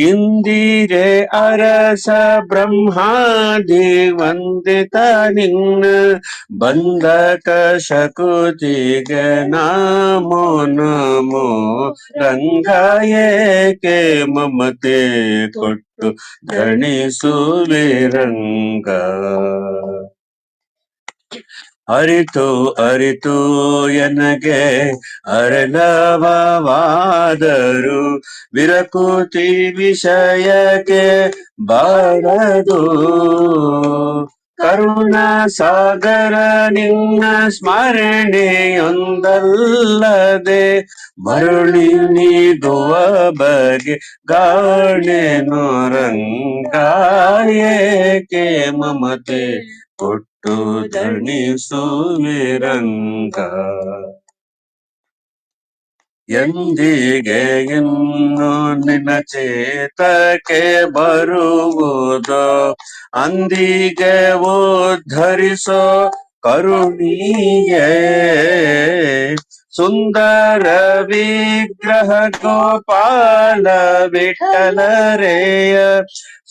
ಇಂದಿರೆ ಅರಸ ಬ್ರಹ್ಮಾದಿ ವಂದಿತ ನಿನ್ನ ಬಂಧಕ ಶಕುತಿಗೆ ನಮೋ ನಮೋ ರಂಗಾಯೇಕೆ ಮಮತೆ ಕೊಟ್ಟು ಧಣಿಸುವಿರಂಗ. ಅರಿತು ಅರಿತು ಎನಗೆ ಅರಳವಾದರು ವಿರಕುತಿ ವಿಷಯಕ್ಕೆ ಬಾರದು. ಕರುಣಾ ಸಾಗರ ನಿನ್ನ ಸ್ಮರಣೆಯೊಂದಲ್ಲದೆ ಮರುಳಿ ನೀಡುವ ಬಗೆ ಗಾಣೆನು ರಂಗಾಯೇಕೆ ಮಮತೆ ಕೊಟ್ಟು ಧಣಿಸುವಿರಂಗ. ಎಂದಿಗೆ ಇನ್ನು ನಿನ್ನ ಚೇತಕ್ಕೆ ಬರುವುದೋ, ಅಂದಿಗೆ ಉದ್ಧರಿಸೋ ಕರುಣಿಯೇ. ಸುಂದರ ವಿಗ್ರಹ ಗೋಪಾಲ ವಿಠಲರೇಯ,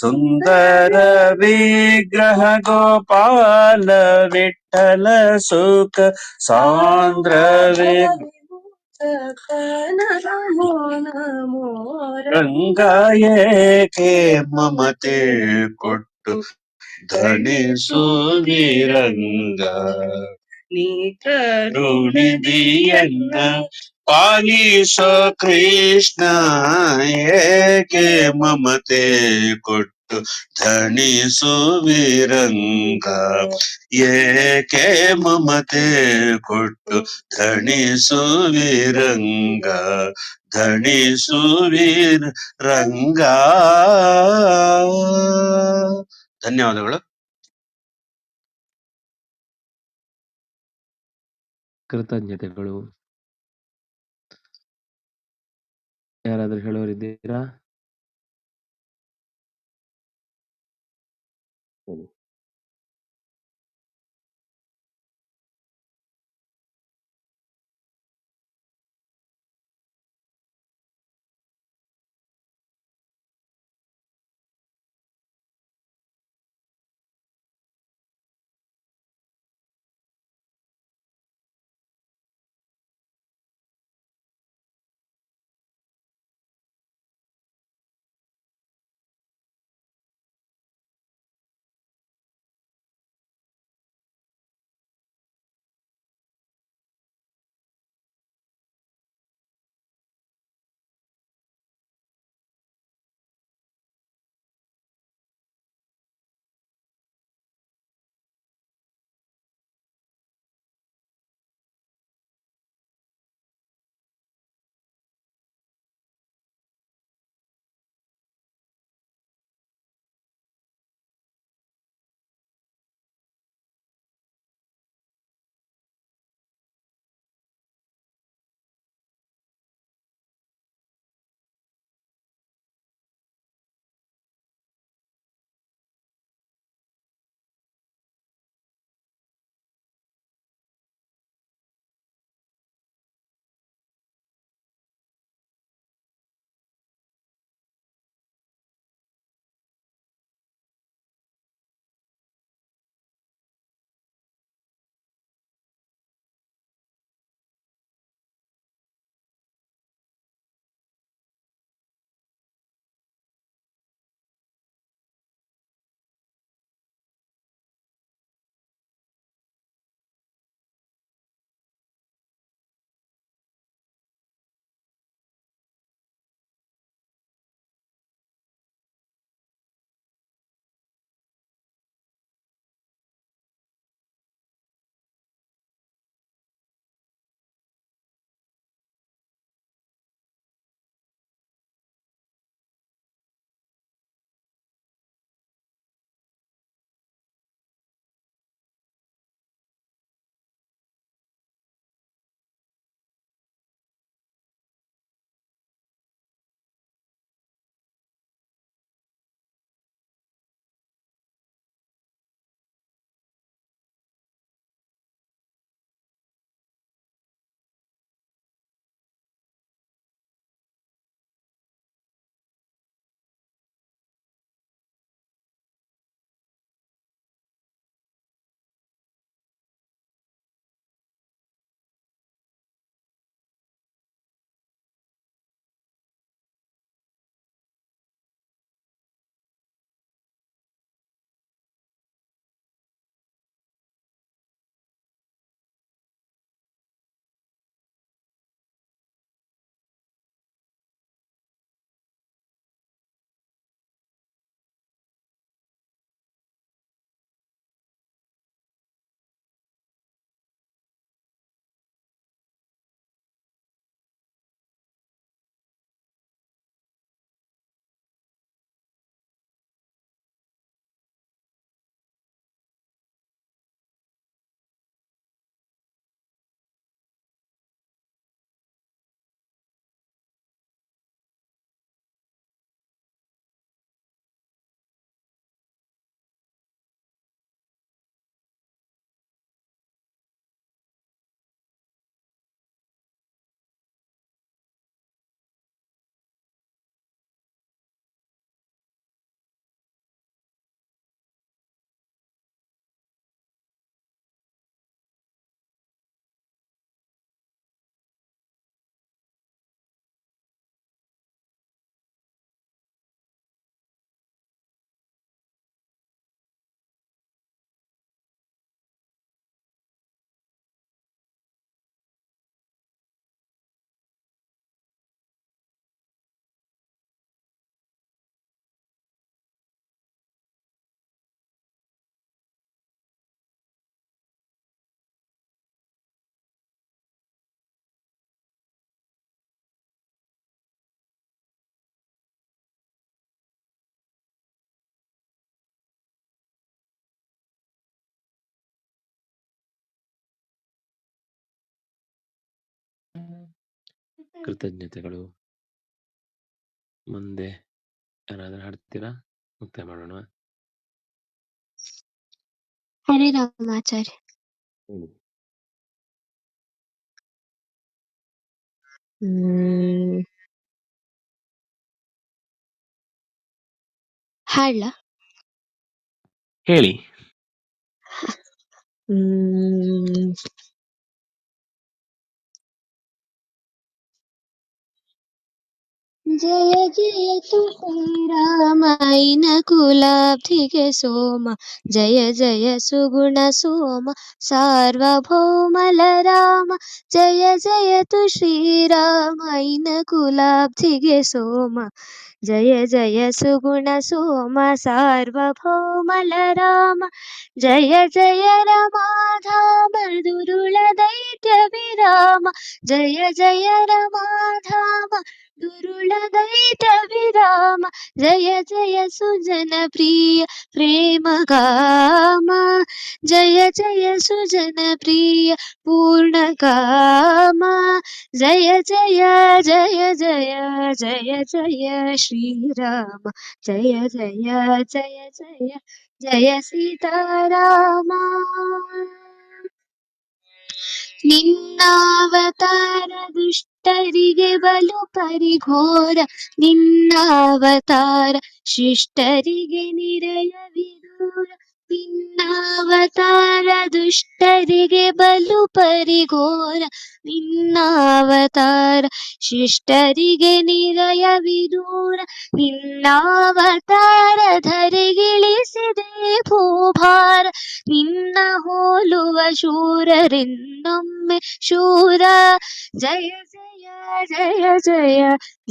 ಸುಂದರ ವಿಗ್ರಹ ಗೋಪಾಲ ವಿಠಲ ಸುಖ ಸಾಂದ್ರ ನಮೋ ನಮೋ ರಂಗಾಯೇಕೆ ಮಮತೆ ಕೊಟ್ಟು ಧಣಿಸುವಿರಂಗ. ನೀ ಕರುಣಿದಿಯನ್ನ ಪಾಲಿಸೋ ಕೃಷ್ಣ, ಏಕೆ ಮಮತೆ ಕೊಟ್ಟು ಧಣಿಸುವಿರಂಗ. ಏಕೆ ಮಮತೆ ಕೊಟ್ಟು ಧಣಿಸುವಿರಂಗ, ಧಣಿಸುವಿರ ರಂಗ. ಧನ್ಯವಾದಗಳು. ಕೃತಜ್ಞತೆಗಳು. ಯಾರಾದ್ರೂ ಹೇಳೋರಿದ್ದೀರಾ? ಹೇಳಿ. ಕೃತಜ್ಞತೆಗಳು. ಮುಂದೆ ಯಾರಾದ್ರೂ ಹಾಡ್ತೀರಾ? ಮುಕ್ತಾಯ ಮಾಡೋಣ. ಹರೇ ರಾಮಾಚಾರ್ಯ. ಹೇಳಿ. ಹಾಡ್ಲ ಹೇಳಿ. ಜಯ ಜಯ ತು ಶ್ರೀರಾಮ ಐನ ಕುಲಾಬ್ಧಿಗೆ ಸೋಮ, ಜಯ ಜಯ ಸುಗುಣ ಸೋಮ ಸಾರ್ವಭೌಮಲ ರಾಮ, ಜಯ ಜಯ ತು ಶ್ರೀರಾಮ ಐನ ಕುಲಾಬ್ಧಿಗೆ ಸೋಮ, ಜಯ ಜಯ ಸುಗುಣ ಸೋಮ ಸಾರ್ವಭೌಮಲ ರಾಮ, ಜಯ ಜಯ ರಮಾಧಾಮ ದುರುಳ ದೈತ್ಯ ವಿರಾಮ, ಜಯ ಜಯ ರಮಾಧಾಮ ದುರುಳ ದೈತ್ಯ ವಿರಾಮ, ಜಯ ಜಯ ಸುಜನ ಪ್ರಿಯ ಪ್ರೇಮ ಕಾಮ, ಜಯ ಜಯ ಸುಜನ ಪ್ರಿಯ ಪೂರ್ಣ ಕಾಮ, ಜಯ ಜಯ ಜಯ ಜಯ ಜಯ ಜಯ ಶ್ರೀರಾಮ, ಜಯ ಜಯ ಜಯ ಜಯ ಜಯ ಸೀತಾರಾಮ. ನಿನ್ನಾವತಾರ ದುಷ್ಟರಿಗೆ ಬಲು ಪರಿಘೋರ, ನಿನ್ನಾವತಾರ ಶಿಷ್ಟರಿಗೆ ನಿರಯ ವಿದೂರ, ನಿನ್ನಾವತಾರ ದುಷ್ಟರಿಗೆ ಬಲು ಪರಿಘೋರ, ನಿನ್ನಾವತಾರ ಶಿಷ್ಟರಿಗೆ ನಿರಯ ವಿದೂರ, ನಿನ್ನಾವತಾರ ಧರೆಗಿಳಿಸಿದೆ ಭೂಭಾರ, ನಿನ್ನ ಹೋಲುವ ಶೂರರೆನ್ನೊಮ್ಮೆ ಶೂರ, ಜಯ ಜಯ ಜಯ ಜಯ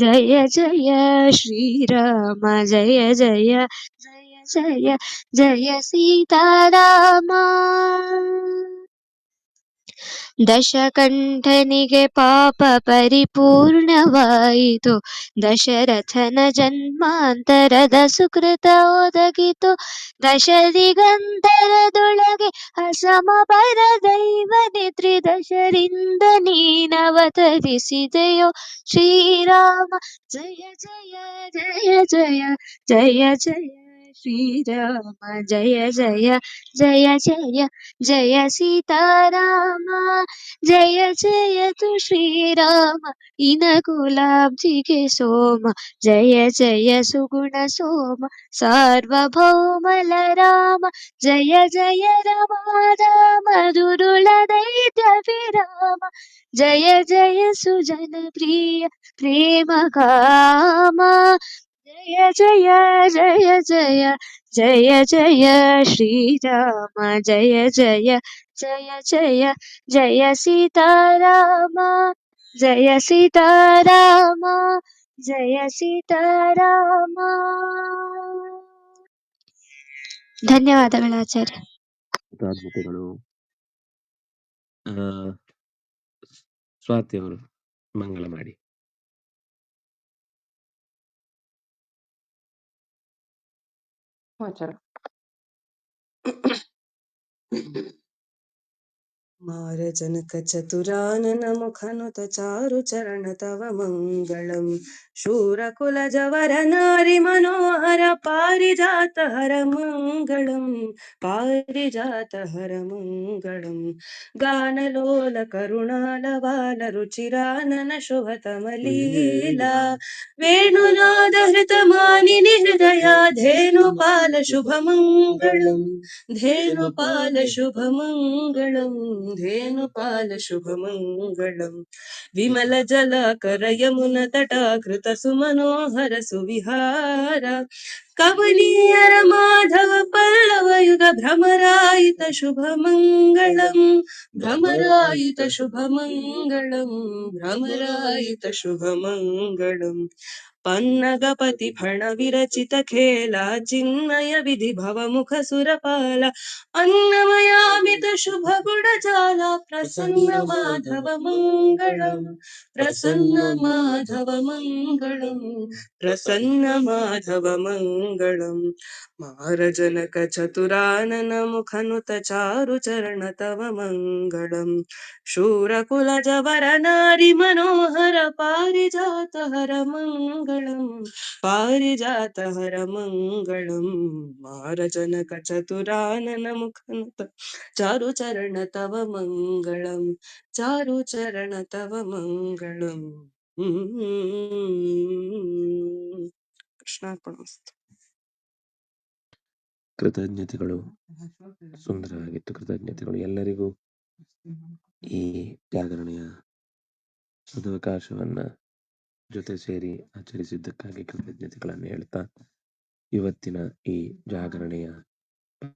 ಜಯ ಜಯ ಶ್ರೀರಾಮ, ಜಯ ಜಯ ಜಯ ಜಯ ಜಯ ಸೀತಾರಾಮ. ದಶಕಂಠನಿಗೆ ಪಾಪ ಪರಿಪೂರ್ಣವಾಯಿತು, ದಶರಥನ ಜನ್ಮಾಂತರದ ಸುಕೃತ ಒದಗಿತು, ದಶದಿಗಂತರದೊಳಗೆ ಅಸಮಪರ ದೈವನೆ ತ್ರಿದಶರಿಂದ ನೀನವತರಿಸಿದೆಯೋ ಶ್ರೀರಾಮ, ಜಯ ಜಯ ಜಯ ಜಯ ಜಯ ಜಯ ಶ್ರೀರಾಮ, ಜಯ ಜಯ ಜಯ ಜಯ ಜಯ ಸೀತಾರಾಮ, ಜಯ ಜಯ ತು ಶ್ರೀರಾಮ ಇನಕುಲಾಬ್ಧಿಗೆ ಸೋಮ, ಜಯ ಜಯ ಸುಗುಣ ಸೋಮ ಸಾರ್ವಭೌಮಲ ರಾಮ, ಜಯ ಜಯ ರಮಾಧಾಮ ದುರುಳ ದೈತ್ಯ ವಿರಾಮ, ಜಯ ಜಯ ಸುಜನ ಪ್ರಿಯ ಪ್ರೇಮ ಕಾಮ, ಜಯ ಜಯ ಜಯ ಜಯ ಜಯ ಜಯ ಶ್ರೀರಾಮ, ಜಯ ಜಯ ಜಯ ಜಯ ಜಯ ಸೀತಾರಾಮ, ಜಯ ಸೀತಾರಾಮ, ಜಯ ಸೀತಾರಾಮ. ಧನ್ಯವಾದಗಳು ಆಚಾರ್ಯ. ಕೃತಜ್ಞತೆಗಳು. ಸ್ವಾತಿ ಅವರು ಮಂಗಳ ಮಾಡಿ. ಆಚಾರ ಮಾರ ಜನಕ ಚತುರಾನನ ಮುಖನುತ ಚಾರು ಚರಣ ತವ ಮಂಗಳಂ, ಶೂರಕುಲ ಜವರ ನಾರಿ ಮನೋಹರ ಪಾರಿಜಾತ ಹರ ಮಂಗಳಂ, ಪಾರಿಜಾತ ಹರ ಮಂಗಳಂ, ಗಾನಲೋಲ ಕರುಣಾಲ ಬಾಲ ರುಚಿರಾನನ ಶುಭತಮಲೀಲಾ, ವೇಣುನಾದ ಹೃತ ಮಾನಿನಿ ಹೃದಯ ಧೇನುಪಾಲ ಶುಭ ಮಂಗಳಂ, ಧೇನುಪಾಲ ಶುಭ ಮಂಗಳಂ, ಧೇನುಪಾಲ ಶುಭ ಮಂಗಳಂ, ವಿಮಲ ಜಲ ಕರ ಯಮುನ ತಟ ಕೃತ ಸುಮನೋಹರ ಸುವಿಹಾರ, ಕಮನೀಯರ ಮಾಧವ ಪಲ್ಲವ ಯುಗ ಭ್ರಮರಾಯಿತ ಶುಭ ಮಂಗಳಂ, ಭ್ರಮರಾಯಿತ ಶುಭ ಮಂಗಳಂ, ಭ್ರಮರಾಯಿತ ಶುಭ ಮಂಗಳಂ, ಪನ್ನಗಪತಿ ಫಣ ವಿರಚಿತ ಖೇಲ ಚಿನ್ಮಯ ವಿಧಿ ಭವ ಮುಖ ಸುರಪಾಲ, ಅನ್ನಮಯಾಮಿ ವಂದಿತ ಶುಭ ಗುಣ ಜಾಲ ಪ್ರಸನ್ನ ಮಾಧವ ಮಂಗಳಂ ಪ್ರಸನ್ನ ಮಾಧವ ಮಂಗಳಂ ಪ್ರಸನ್ನ ಮಾಧವ ಮಂಗಳಂ ಮಾರಜನಕ ಚತುರಾನನ ಮುಖನುತ ಚಾರು ಚರಣ ತವ ಮಂಗಳಂ ಶೂರಕುಲ ಜವರ ನಾರಿ ಮನೋಹರ ಪಾರಿಜಾತ ಹರ ಮಂಗಳಂ ಪಾರಿಜಾತ ಹರ ಮಂಗಳಂ ಮಾರಜನಕ ಚತುರಾನನ ಮುಖನುತ ಚಾರು ಚರಣ ತವ ಮಂಗಳಂ ಚಾರು ಚರಣ ತವ ಮಂಗಳಂ ಕೃಷ್ಣಾರ್ಪಣಮಸ್ತು. ಕೃತಜ್ಞತೆಗಳು. ಸುಂದರವಾಗಿತ್ತು. ಕೃತಜ್ಞತೆಗಳು ಎಲ್ಲರಿಗೂ. ಈ ಜಾಗರಣೆಯ ಸದವಕಾಶವನ್ನ ಜೊತೆ ಸೇರಿ ಆಚರಿಸಿದ್ದಕ್ಕಾಗಿ ಕೃತಜ್ಞತೆಗಳನ್ನು ಹೇಳ್ತಾ, ಇವತ್ತಿನ ಈ ಜಾಗರಣೆಯ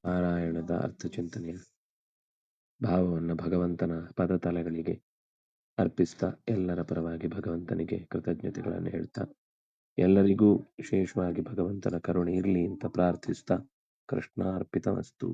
ಪಾರಾಯಣದ ಅರ್ಥಚಿಂತನೆಯ ಭಾವವನ್ನು ಭಗವಂತನ ಪದತಲಗಳಿಗೆ ಅರ್ಪಿಸ್ತಾ, ಎಲ್ಲರ ಪರವಾಗಿ ಭಗವಂತನಿಗೆ ಕೃತಜ್ಞತೆಗಳನ್ನು ಹೇಳ್ತಾ, ಎಲ್ಲರಿಗೂ ವಿಶೇಷವಾಗಿ ಭಗವಂತನ ಕರುಣೆ ಇರಲಿ ಅಂತ ಪ್ರಾರ್ಥಿಸ್ತಾ, ಕೃಷ್ಣ ಅರ್ಪಿತಮಸ್ತು.